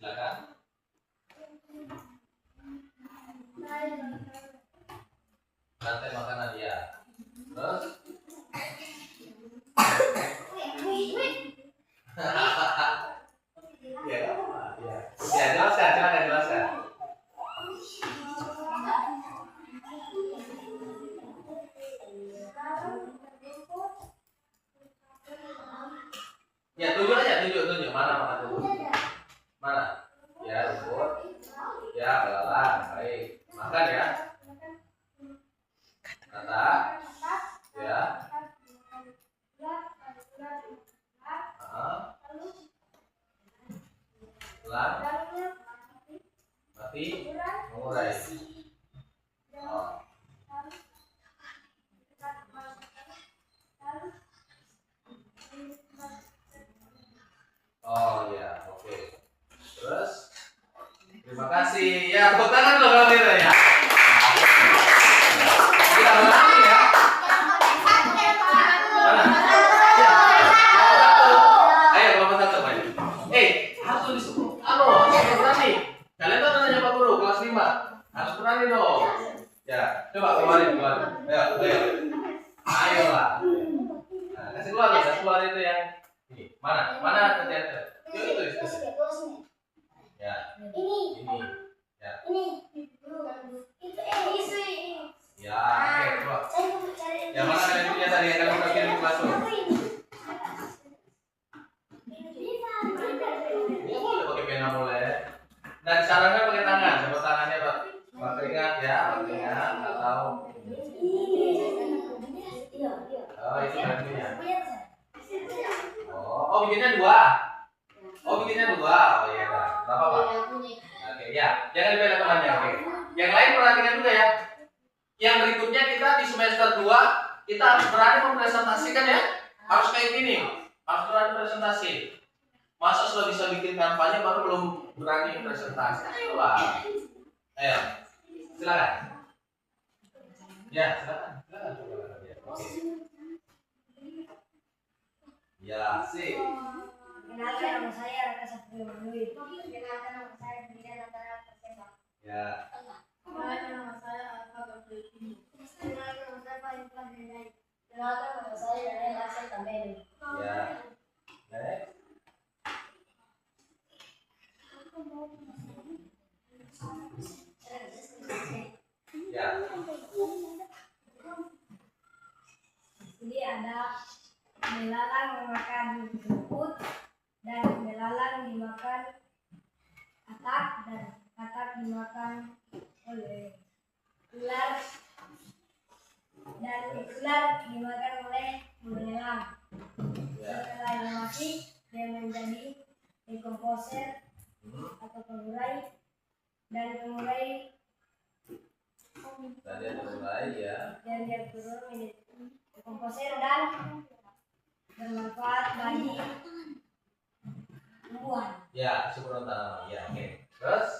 Silakan. Rantai makanan ya. Terus? Ya, ya. Ya, jelaskan, silakan jelaskan. Ya, tunjuk aja, tunjuk. Mana makan dulu? Mana? Ya, rumput. Ya, belalang. Baik. Makan ya. Kata. Ya. Elang. Mati. Mengurai. Oh. Oh ya, oke. Terus, terima kasih. Ya, tepuk tangan dong kalau gitu ya. Kita ulangi ya. Mana? Ya. Ayo, kelompok 1 main. Harus disuruh. Harus berani. Kalian tuh nanya Pak Guru kelas 5. Harus berani dong. Ya, coba keluarin. Ayo. Ayolah. Nah, kasih keluar itu yang ini. Mana kerjaan? Yuk itu. Ya. Ini. Ya. Ya, oke, coba. Yang mana kalian punya tadi yang kalian kirim di kelas? Ini boleh pakai pena boleh. Dan sarannya pakai tangan, coba tangan. Oh, bikinnya dua. Oh, bikinnya dua. Oh iya, nggak apa-apa. Oke, ya. Jangan dibeda temannya. Oke. Yang lain perhatikan juga ya. Yang berikutnya kita di semester 2 kita harus berani mempresentasikan ya. Harus kayak gini. Harus berani presentasi. Masa sudah bisa bikin kampanye baru belum berani presentasi? Ayolah. Ayo. Silakan. Ya, silakan. Silakan. Oke. Ya, sih. Kenalkan nama saya Raka Satrio Manui. Kenalkan nama saya Bidya Natara Persema. Ya. Kenalkan nama saya Alfa Gabriel. Kenalkan nama saya Fahim Fahrenheit. Kenalkan nama saya Daniel Arsel Tambeni. Ya. Next. Ya. Jadi ada belalang memakan rumput dan belalang dimakan katak dan katak dimakan oleh ular dan ular dimakan oleh belalang. Setelah dia mati, dia menjadi dekomposer atau pengurai dan pengurai Tadi ada mulai ya. dan dia turun menjadi dekomposer dan bermanfaat bagi tumbuhan. Ya, sebelum tanaman. Ya, oke. Terus?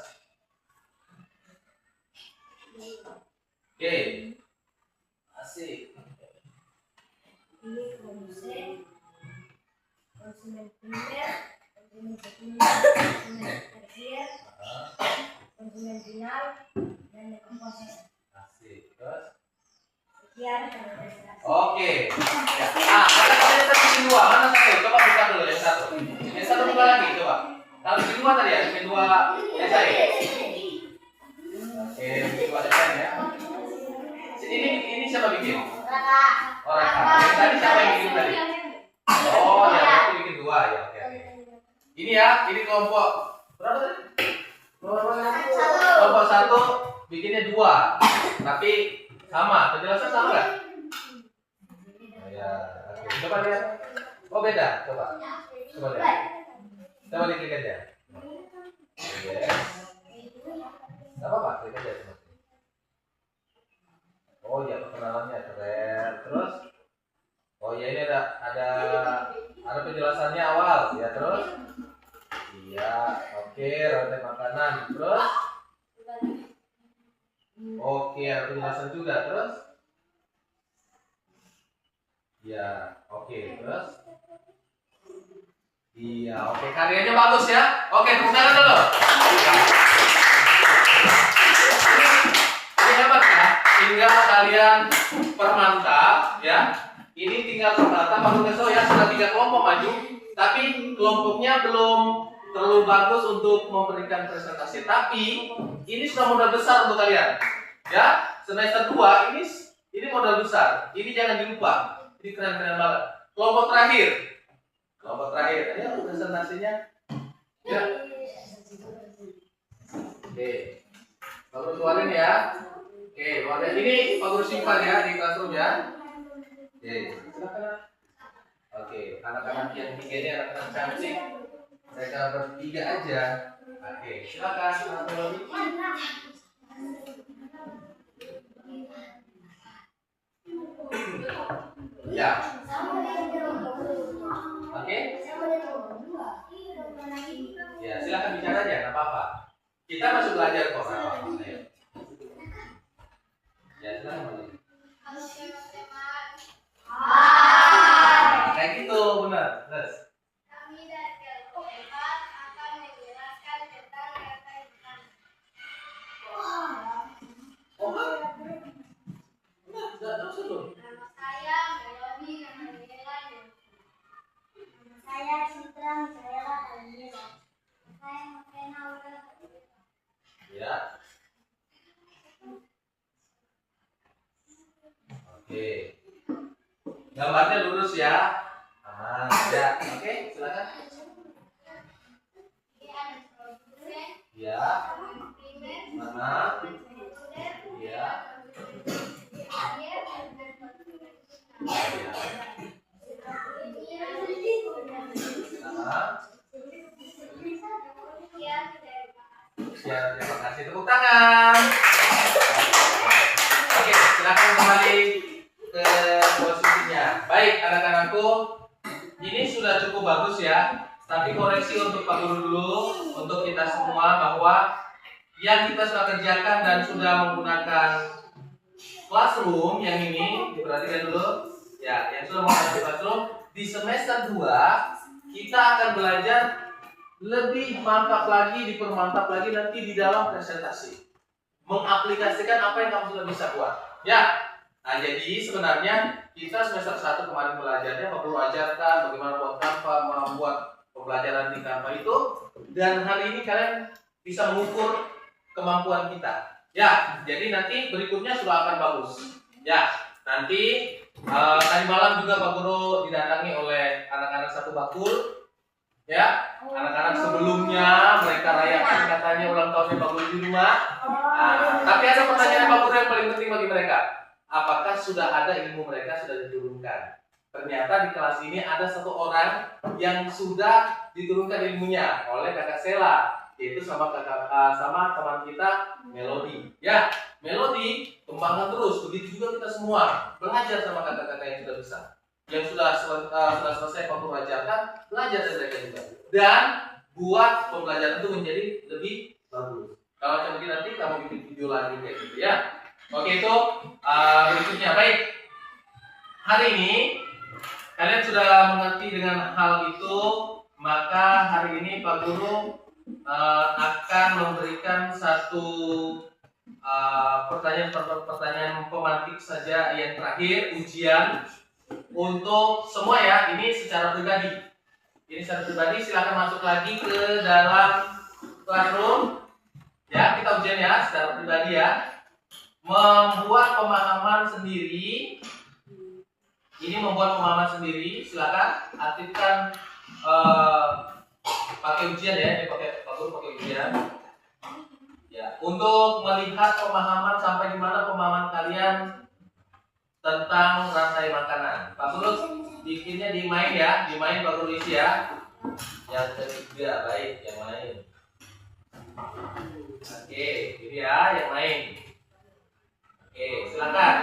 Oke. Asik. Ini konsumen primer, konsumen sekunder, konsumen tersier, konsumen final, dan dekomposer. Asik. Terus? Sekian presentasi. Oke. Ya. Kata kalian tadi bikin dua. Mana satu? Coba buka dulu yang satu. Yang satu buka lagi, coba. Kalau bikin dua tadi ya, bikin dua esai. Oke, bikin dua esai ya. Ini siapa bikin? Oh, Raka. Yang tadi siapa yang bikin tadi? Oh, ya, aku bikin dua ya. Oke. Ini ya, ini kelompok berapa tadi? Kelompok satu bikinnya dua, tapi sama. Penjelasan sama nggak? Oh, ya. Oke. Coba lihat. Oh, beda. Coba. Coba lihat. Coba diklik aja. Yes. Gak apa-apa, klik aja. Oh ya, perkenalannya keren. Terus, oh ya ini ada penjelasannya awal ya. Terus, iya, oke, rantai makanan. Terus, oke, ada penjelasan juga. Terus, ya, oke. Terus, iya, oke, karyanya bagus ya. Oke, tepuk tangan dulu. Ini hebat ya. Tinggal kalian permantap ya. Ini tinggal permantap. Baru besok ya sudah 3 kelompok maju. Tapi kelompoknya belum terlalu bagus untuk memberikan presentasi. Tapi ini sudah modal besar untuk kalian. Ya, semester 2 ini modal besar. Ini jangan dilupa. Ini keren-keren banget. Kelompok terakhir. Ayo presentasinya. Ya. Oke. Pak Guru keluarin ya. Oke, keluarin. Ini Pak Guru simpan ya di classroom ya. Oke, silakan. Oke, anak-anak yang 3 ini anak-anak cantik. Mereka bertiga aja. Oke, silakan. Ya. Oke. Ya, silakan bicara aja, nggak apa-apa. Kita masih belajar kok. Ayo. Ya, silakan. Kayak gitu, benar. Terus. Kami dari kelompok 4 akan menjelaskan tentang kata ikan. Oh, enggak tahu sih. Nama saya Melody Namaela. Nama saya Citra Micaela Almira. Saya Makena Aura. Ya. Oke. Gambarnya lurus ya. Aman. Ya. Oke, silakan. Ini ada produsen, Ya. primer, Mana? sekunder, Ya. akhir, dan Ya. ini akan kembali ke posisinya. Baik, anak-anakku, ini sudah cukup bagus ya. Tapi koreksi untuk Pak Guru dulu, untuk kita semua bahwa yang kita sudah kerjakan dan sudah menggunakan classroom yang ini, diperhatikan dulu. Ya, yang sudah menggunakan classroom di semester 2 kita akan belajar lebih mantap lagi, dipermantap lagi nanti di dalam presentasi. Mengaplikasikan apa yang kamu sudah bisa buat. Ya. Nah, jadi sebenarnya kita semester 1 kemarin belajarnya Pak Guru ajarkan bagaimana buat Canva, membuat pembelajaran di Canva itu, dan hari ini kalian bisa mengukur kemampuan kita. Ya, jadi nanti berikutnya sudah akan bagus. Ya, nanti tadi malam juga Pak Guru didatangi oleh anak-anak satu bakul. Ya, anak-anak sebelumnya mereka rayakan katanya ulang tahunnya Pak Guru di rumah. Nah, tapi ada pertanyaan Pak Guru yang paling penting bagi mereka. Apakah sudah ada ilmu mereka sudah diturunkan? Ternyata di kelas ini ada satu orang yang sudah diturunkan ilmunya oleh kakak Sela, yaitu sama teman kita Melody. Ya, Melody kembangkan terus. Begitu juga kita semua belajar sama kakak-kakak yang sudah bisa, yang sudah selesai Pak Guru ajarkan, belajar dari mereka juga. Dan buat pembelajaran itu menjadi lebih bagus. Kalau nanti kamu bikin video lagi kayak gitu ya. Oke, itu berikutnya. Baik, hari ini kalian sudah mengerti dengan hal itu, maka hari ini Pak Guru akan memberikan satu pertanyaan pemantik saja yang terakhir, ujian untuk semua ya. Ini secara pribadi. Silakan masuk lagi ke dalam classroom. Ya, kita ujian ya secara pribadi ya. Membuat pemahaman sendiri. Ini membuat pemahaman sendiri. Silakan aktifkan pakai ujian ya. Ini pakai ujian. Ya, untuk melihat pemahaman sampai di mana pemahaman kalian tentang rantai makanan. Pak Guru bikinnya di main ya, di main Pak Guru isi ya. Yang ketiga, baik, yang main. Oke, ini ya yang main. Oke, silakan.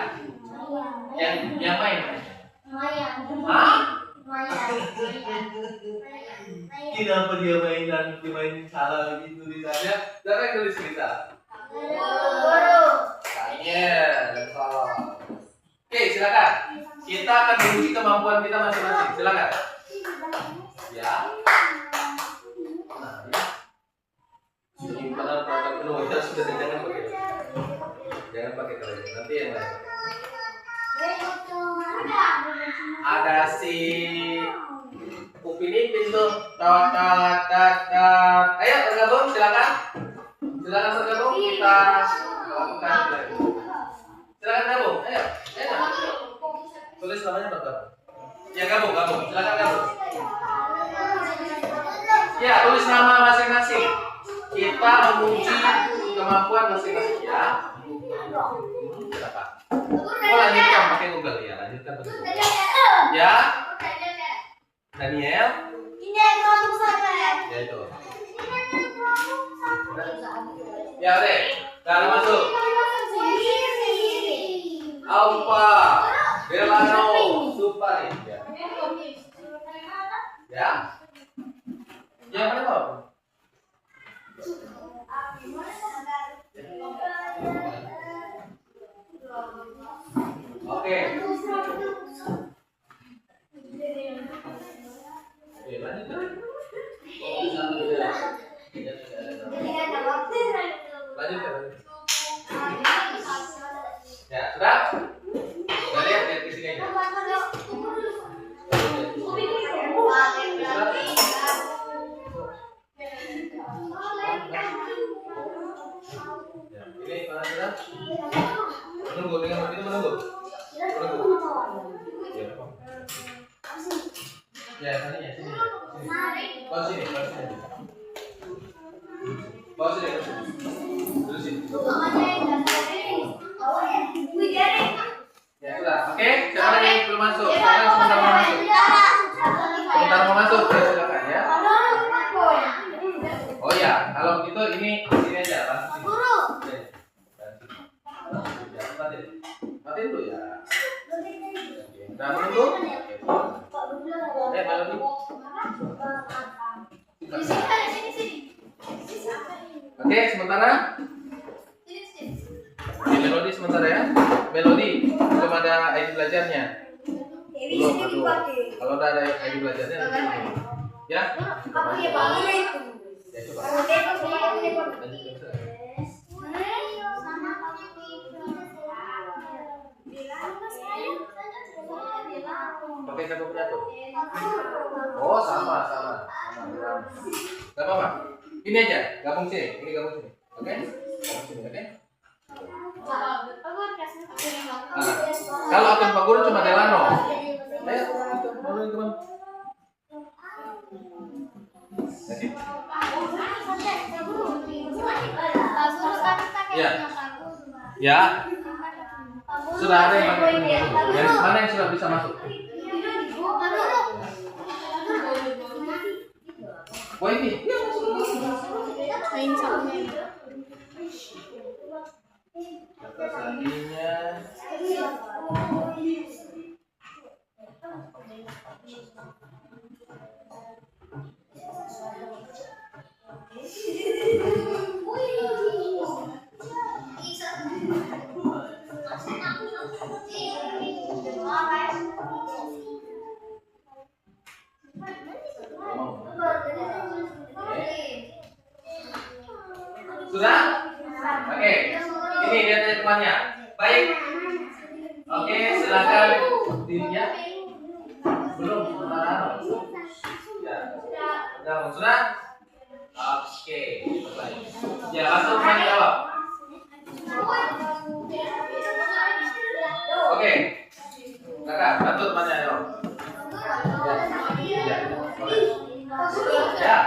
Yang main. Hah? Kenapa dia main salah begitu tulisannya? Siapa yang tulis kita? Tanya dan salah. Oke, silakan. Kita akan menguji kemampuan kita masing-masing. Silakan. Ya. Nah, ya. Simpan program penuh. Kita sudah jangan pakai kalian. Nanti yang lain. Ada si Upin Ipin tuh. Ayo bergabung, silakan. Silakan bergabung, kita lakukan lagi. Silakan gabung, ayo. Tulis namanya bergabung. Ya gabung, silakan gabung. Ya, tulis nama masing-masing. Kita menguji kemampuan masing-masing ya. Silakan. Lanjutkan pakai Google ya, lanjutkan pakai Google. Ya. Daniel. Ya itu. Ya deh, dalam masuk. Alfa, Delano, Supari. Ya. Yang mana kau? Oke. Lanjut. Ya, sudah? Sudah lihat ke sini aja. Ya, ini mana sudah? Menunggu dengan itu menunggu. Ya, sini. Bawa sini. Terus sini. Ya sudah. Oke, siapa lagi yang belum masuk? Sekarang sebentar mau masuk. Ya, silakan ya. Oh ya, kalau begitu ini sini aja, langsung sini. Mati. perhatiin dulu ya. Nah, menunggu. Melodi. Oke, sementara. Oke, melodi sementara ya. Melodi belum ada ID belajarnya. Belum, aduh. Kalau udah ada ID belajarnya nanti. Ya. Apa ya Pak? Ya coba. Pakai siapa punya tuh? Oh, sama. Gak apa-apa. Ini aja, gabung sini. Ini gabung sini. Oke? Gabung sini, oke? Nah, kalau akun Pak Guru cuma Delano. Ayo, itu boleh teman. Ya. Ya. Sudah ada yang pakai. Yang mana yang sudah bisa masuk? Wah ini. Kata sandinya. Sudah? Oke. Ini dia tanya temannya. Baik. Oke, silakan dirinya. Belum, sebentar. Ya. Sudah? Oke. Ya, langsung temannya jawab. Oke. Kakak, bantu temannya jawab. Ya. Boleh. Ya.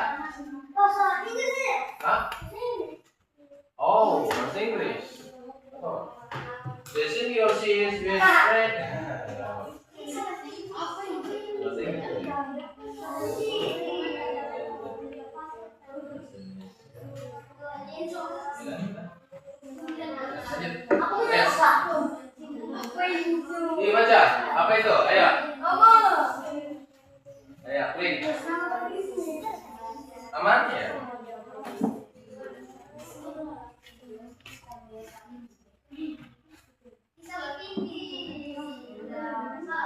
Hah? Oh, bahasa Inggris. Oh. Listen your series with friend. Bahasa Inggris. Iya baca. Apa itu? Ayo. Ayo, klik. Aman ya?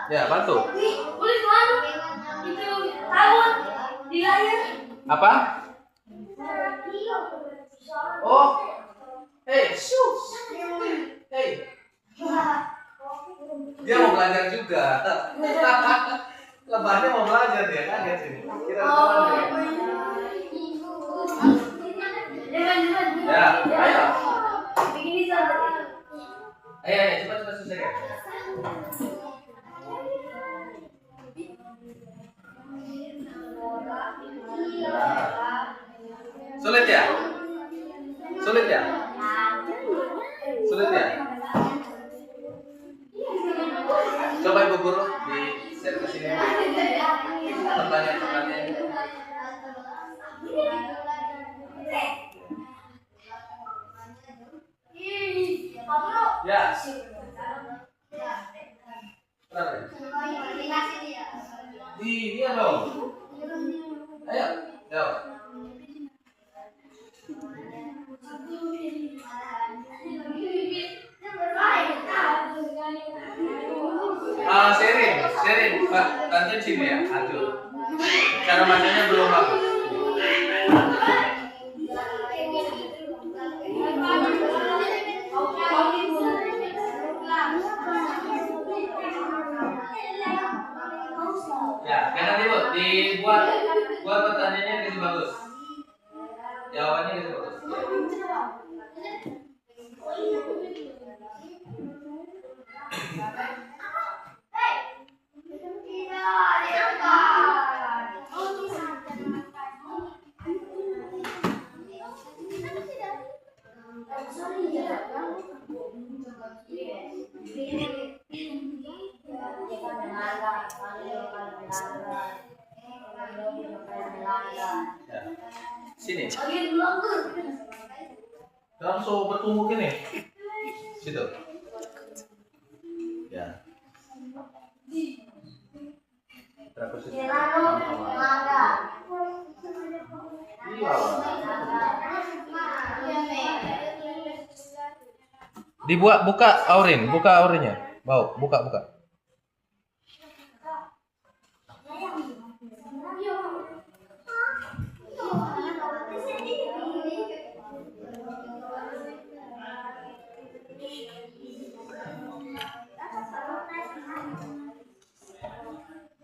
Ya, bantu. Apa? Oh. Hey, shoot. Hey. Dia mau belajar juga. Lebarnya mau belajar dia, kaget sini. Kita ya, ayo. Ayo, cepat selesaikan. Sulit ya? Sulit ya? Sulit ya? Coba Ibu Guru di share ke sini. Pertanyaan-pertanyaan. Ya. Iya dong. Ayo, jawab. Sharing, Pak, bantuin sini ya, aduh. Cara bacanya belum bagus. Ya, nanti Bu, dibuat pertanyaannya kasih bagus. Jawabannya kasih bagus. Ya. Sini. Langsung bertumbuh gini. Situ. Dibuat, buka Aurin, buka Aurinnya. Buka.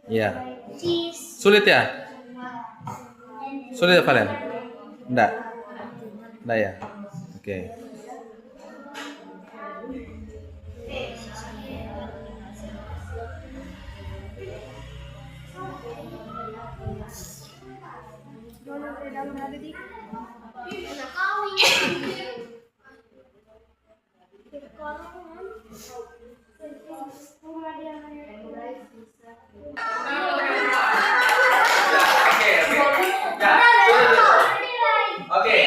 Iya. Sulit ya? Sulit ya, Valen? Enggak ya? Oke. Oke.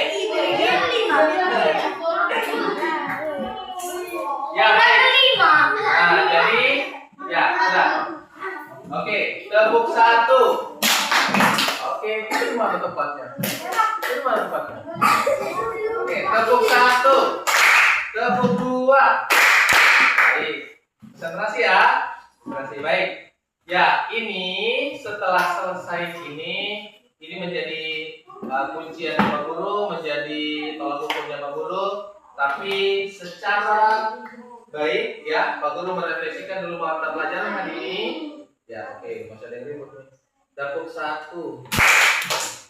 Ya, baik. Nah, jadi ya, sudah. Oke, tepuk 1. Oke, itu mana tempatnya? Oke, tepuk 1. Tepuk 2. Baik. Konsentrasi ya. Konsentrasi baik. Ya, ini setelah selesai ini menjadi kuncian Pak Guru, menjadi tolak ukurnya Pak Guru. Tapi secara baik ya, Pak Guru merefleksikan dulu mata pelajaran hari ini. Ya, oke, masih ada yang ribut nih. Tepuk 1.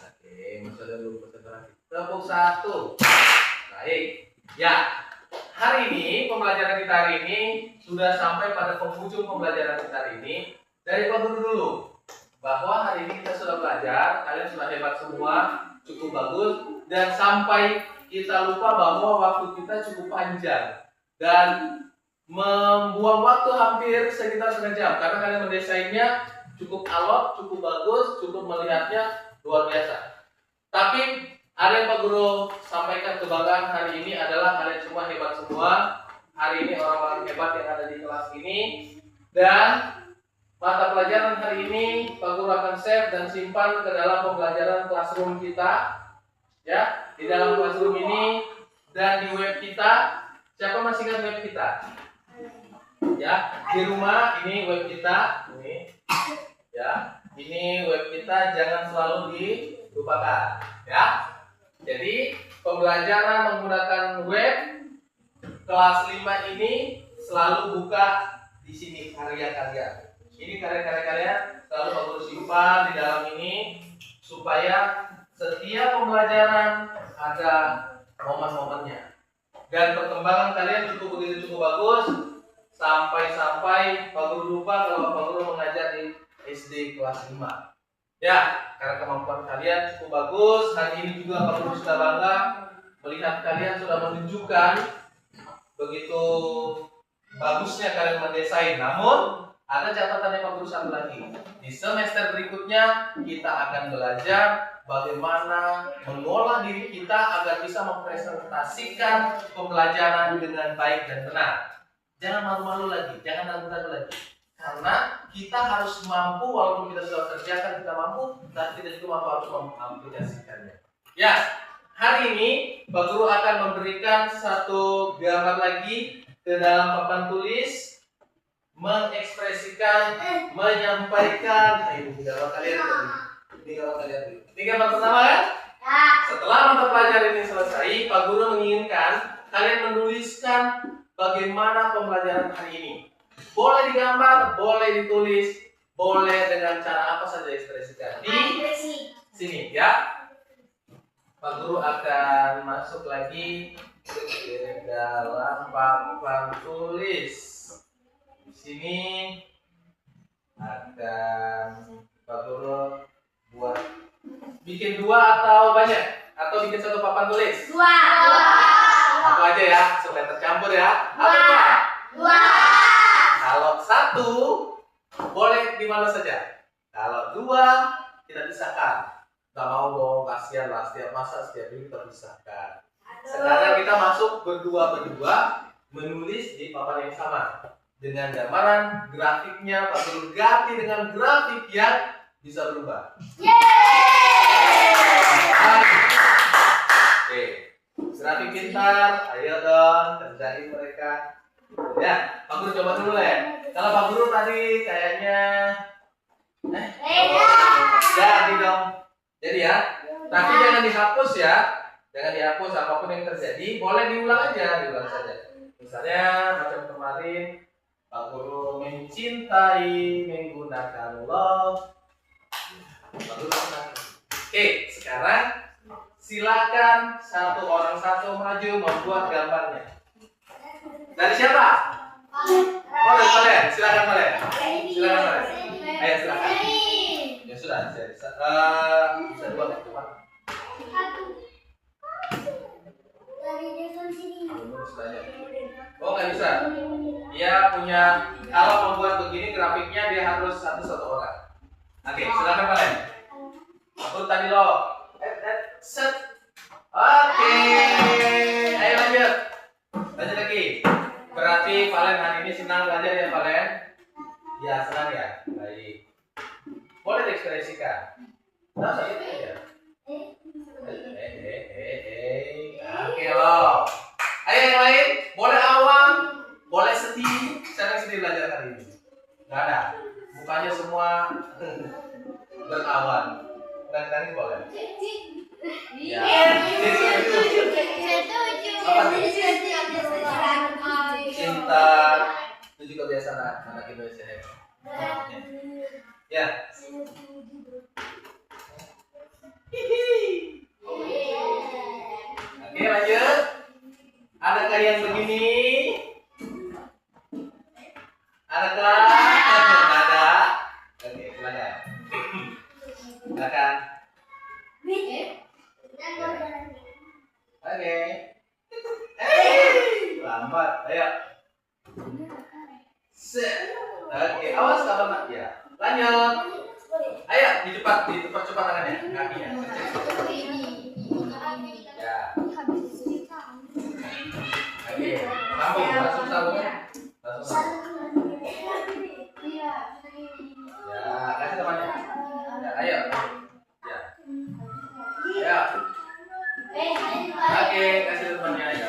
Oke, masih ada dulu konsentrasi. Tepuk 1. Baik. Ya, hari ini pembelajaran kita hari ini sudah sampai pada penghujung pembelajaran kita hari ini. Dari Pak Guru dulu, bahwa hari ini kita sudah belajar, kalian sudah hebat semua, cukup bagus, dan sampai kita lupa bahwa waktu kita cukup panjang dan membuang waktu hampir sekitar setengah jam karena kalian mendesainnya cukup alot, cukup bagus, cukup melihatnya luar biasa. Tapi ada yang Pak Guru sampaikan kebanggaan hari ini adalah kalian semua hebat semua. Hari ini orang-orang hebat yang ada di kelas ini, dan mata pelajaran hari ini Pak Guru akan save dan simpan ke dalam pembelajaran classroom kita. Ya, di dalam classroom ini dan di web kita. Siapa masih ingat web kita? Ya, di rumah ini web kita. Ini. Ya, ini web kita, jangan selalu dilupakan. Ya. Jadi, pembelajaran menggunakan web kelas 5 ini selalu buka di sini karya-karya. Ini karya-karya kalian selalu Pak Guru simpan di dalam ini supaya setiap pembelajaran ada momen-momennya. Dan perkembangan kalian cukup bagus sampai Pak Guru lupa kalau Pak Guru mengajar di SD kelas 5. Ya, karena kemampuan kalian cukup bagus. Hari ini juga Pak Guru sudah bangga melihat kalian sudah menunjukkan begitu bagusnya kalian mendesain. Namun ada catatannya Pak Guru satu lagi. Di semester berikutnya kita akan belajar bagaimana mengolah diri kita agar bisa mempresentasikan pembelajaran dengan baik dan benar. Jangan malu-malu lagi, jangan ragu-ragu lagi. Karena kita harus mampu, walaupun kita sudah kerjakan, kita mampu, dan kita juga mampu harus mengaplikasikannya. Ya, hari ini Pak Guru akan memberikan satu gambar lagi ke dalam papan tulis, mengekspresikan, menyampaikan. Ini gambar kalian tadi. Ini gambar pertama kan? Setelah mata pelajaran ini selesai, Pak Guru menginginkan kalian menuliskan bagaimana pembelajaran hari ini. Boleh digambar, boleh ditulis, boleh dengan cara apa saja ekspresikan. Di sini ya. Pak Guru akan masuk lagi ke dalam papan tulis. Di sini akan Pak Guru buat bikin 2 atau banyak, atau bikin satu papan tulis. 2. Satu aja ya, supaya tercampur ya. Atau 2. Kalau 1 boleh di mana saja. Kalau 2 kita pisahkan. Gak mau dong, kasihan lah setiap masa setiap ini terpisahkan. Sekarang kita masuk berdua menulis di papan yang sama dengan gambaran grafiknya Pak Guru ganti dengan grafik yang bisa berubah. Oke, grafik pintar, ayo dong kerjain mereka. Ya, Pak Guru coba dulu ya. Kalau Pak Guru tadi kayaknya jadi dong. Jadi ya, tapi jangan dihapus ya. Jangan dihapus apapun yang terjadi, boleh diulang diulang saja. Misalnya macam kemarin Pak Guru mencintai menggunakan love. Pak Guru menang. Oke, sekarang silakan satu orang satu maju membuat gambarnya. Dari siapa? Oh, dari kalian. Silakan kalian. Silakan kalian. Ayo silakan. Ya sudah, bisa dua coba. Oh, nggak bisa. Dia punya, kalau membuat begini grafiknya dia harus satu orang. Oke, silakan kalian. Aku tadi lo. Set. Oke. Ayo lanjut. Lanjut lagi. Berarti Valen hari ini senang belajar ya Valen? Ya senang ya. Baik. Boleh diekspresikan. Nah, saya ya. Oke lo. Ayo yang lain. Boleh awam, boleh sedih. Siapa yang sedih belajar hari ini? Nggak ada. Mukanya semua berawan. Nangis boleh. Ya. Cinta itu juga biasa anak Indonesia ya. Ya. Oke lanjut. Adakah yang begini? Adakah? Ada. Oke silakan. Silakan. Oke. Lambat. Ayo. Set. Oke, awas kapan ya. Lanjut. Ayo, dicepat tangannya, kakinya. Ya. Oke, sambung, langsung sambung. Ya, kasih temannya. Ya, ayo. Ya. Ya. Oke, kasih temannya ayo.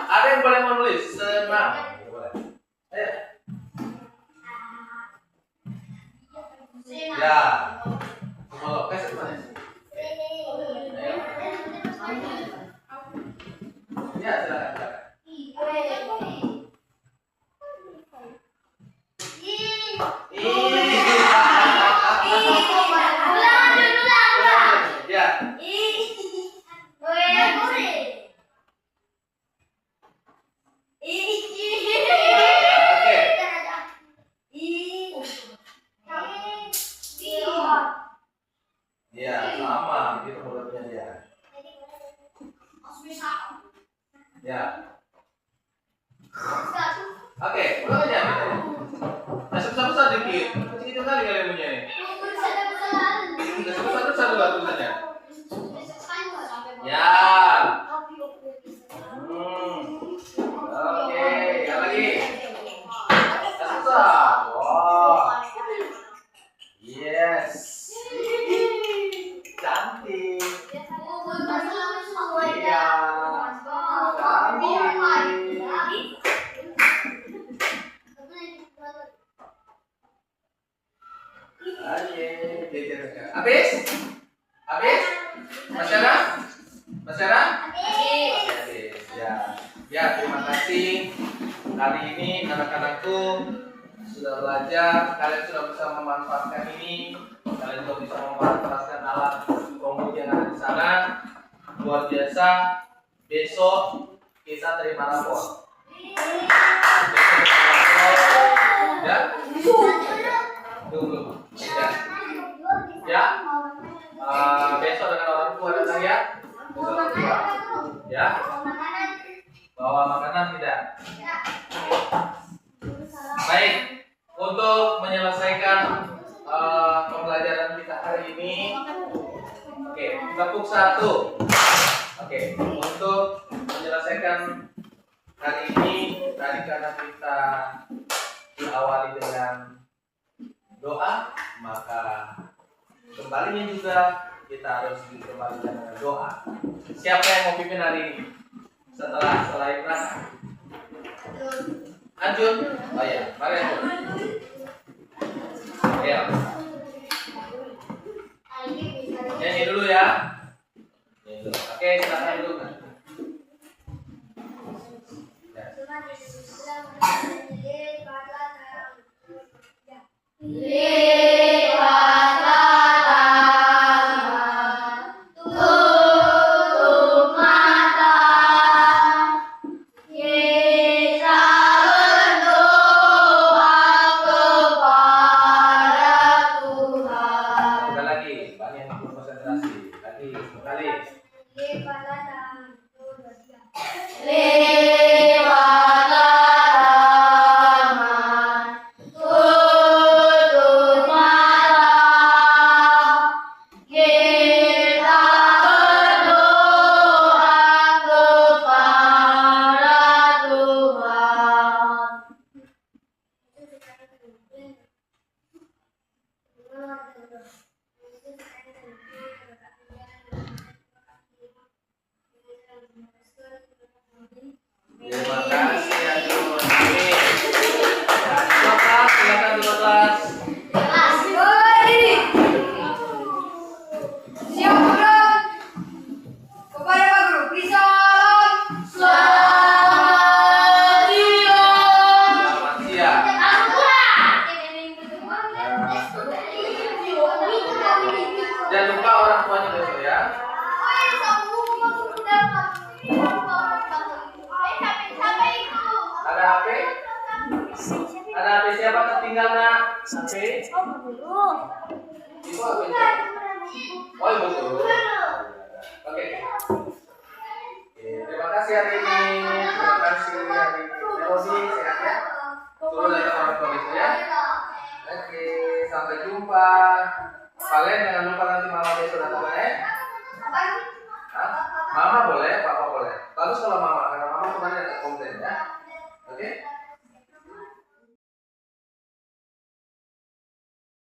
Ada yang boleh menulis senam. Boleh. Ayo. Ya. Mau kasih temannya. Ayo. Ya, silakan. Ya, sama gitu mulutnya dia. Ya. Oke, ulang aja bedanya. Masih besar dikit. Kecil kali kalian punya ini. Besar satu batu saja. Ya. Oke, yang lagi. Besar. Wow. Yes. Cantik. Iya. Habis? Habis? Masih ada? Masih ada? Habis. Ya. Ya, terima kasih. Hari ini anak-anakku sudah belajar, kalian sudah bisa memanfaatkan ini, kalian juga bisa memanfaatkan alat komputer yang ada di sana. Luar biasa. Besok kita terima rapor. Ya? Tunggu. Ya. Besok dengan orang tua datang ya. Besok orang tua. Ya. Bawa makanan tidak? Baik. Untuk menyelesaikan pembelajaran kita hari ini, oke, tepuk satu. Oke, untuk menyelesaikan hari ini, tadi karena kita diawali dengan doa, maka kembalinya juga kita harus dikembalikan dengan doa. Siapa yang mau pimpin hari ini? Setelah Ibras? Anjun? Oh ya, mari Anjun. Ayo. Nyanyi dulu ya. Nyanyi dulu. Oke, silakan dulu. Sekali lagi, banyak yang belum konsentrasi. Lagi, sekali. Terima kasih Anjun. Amin. Ya, silakan di kelas. Selamat siang. Jangan lupa orang tuanya besok ya. Ada HP? Ada HP siapa tertinggal nak? HP? Ibu HP siapa? Oh ibu tuh. Oke. Terima kasih hari ini. Terima kasih hari ini. Melodi sehat ya. Turun dari orang tua besok ya. Oke, sampai jumpa. Kalian jangan lupa nanti malam besok datang ya.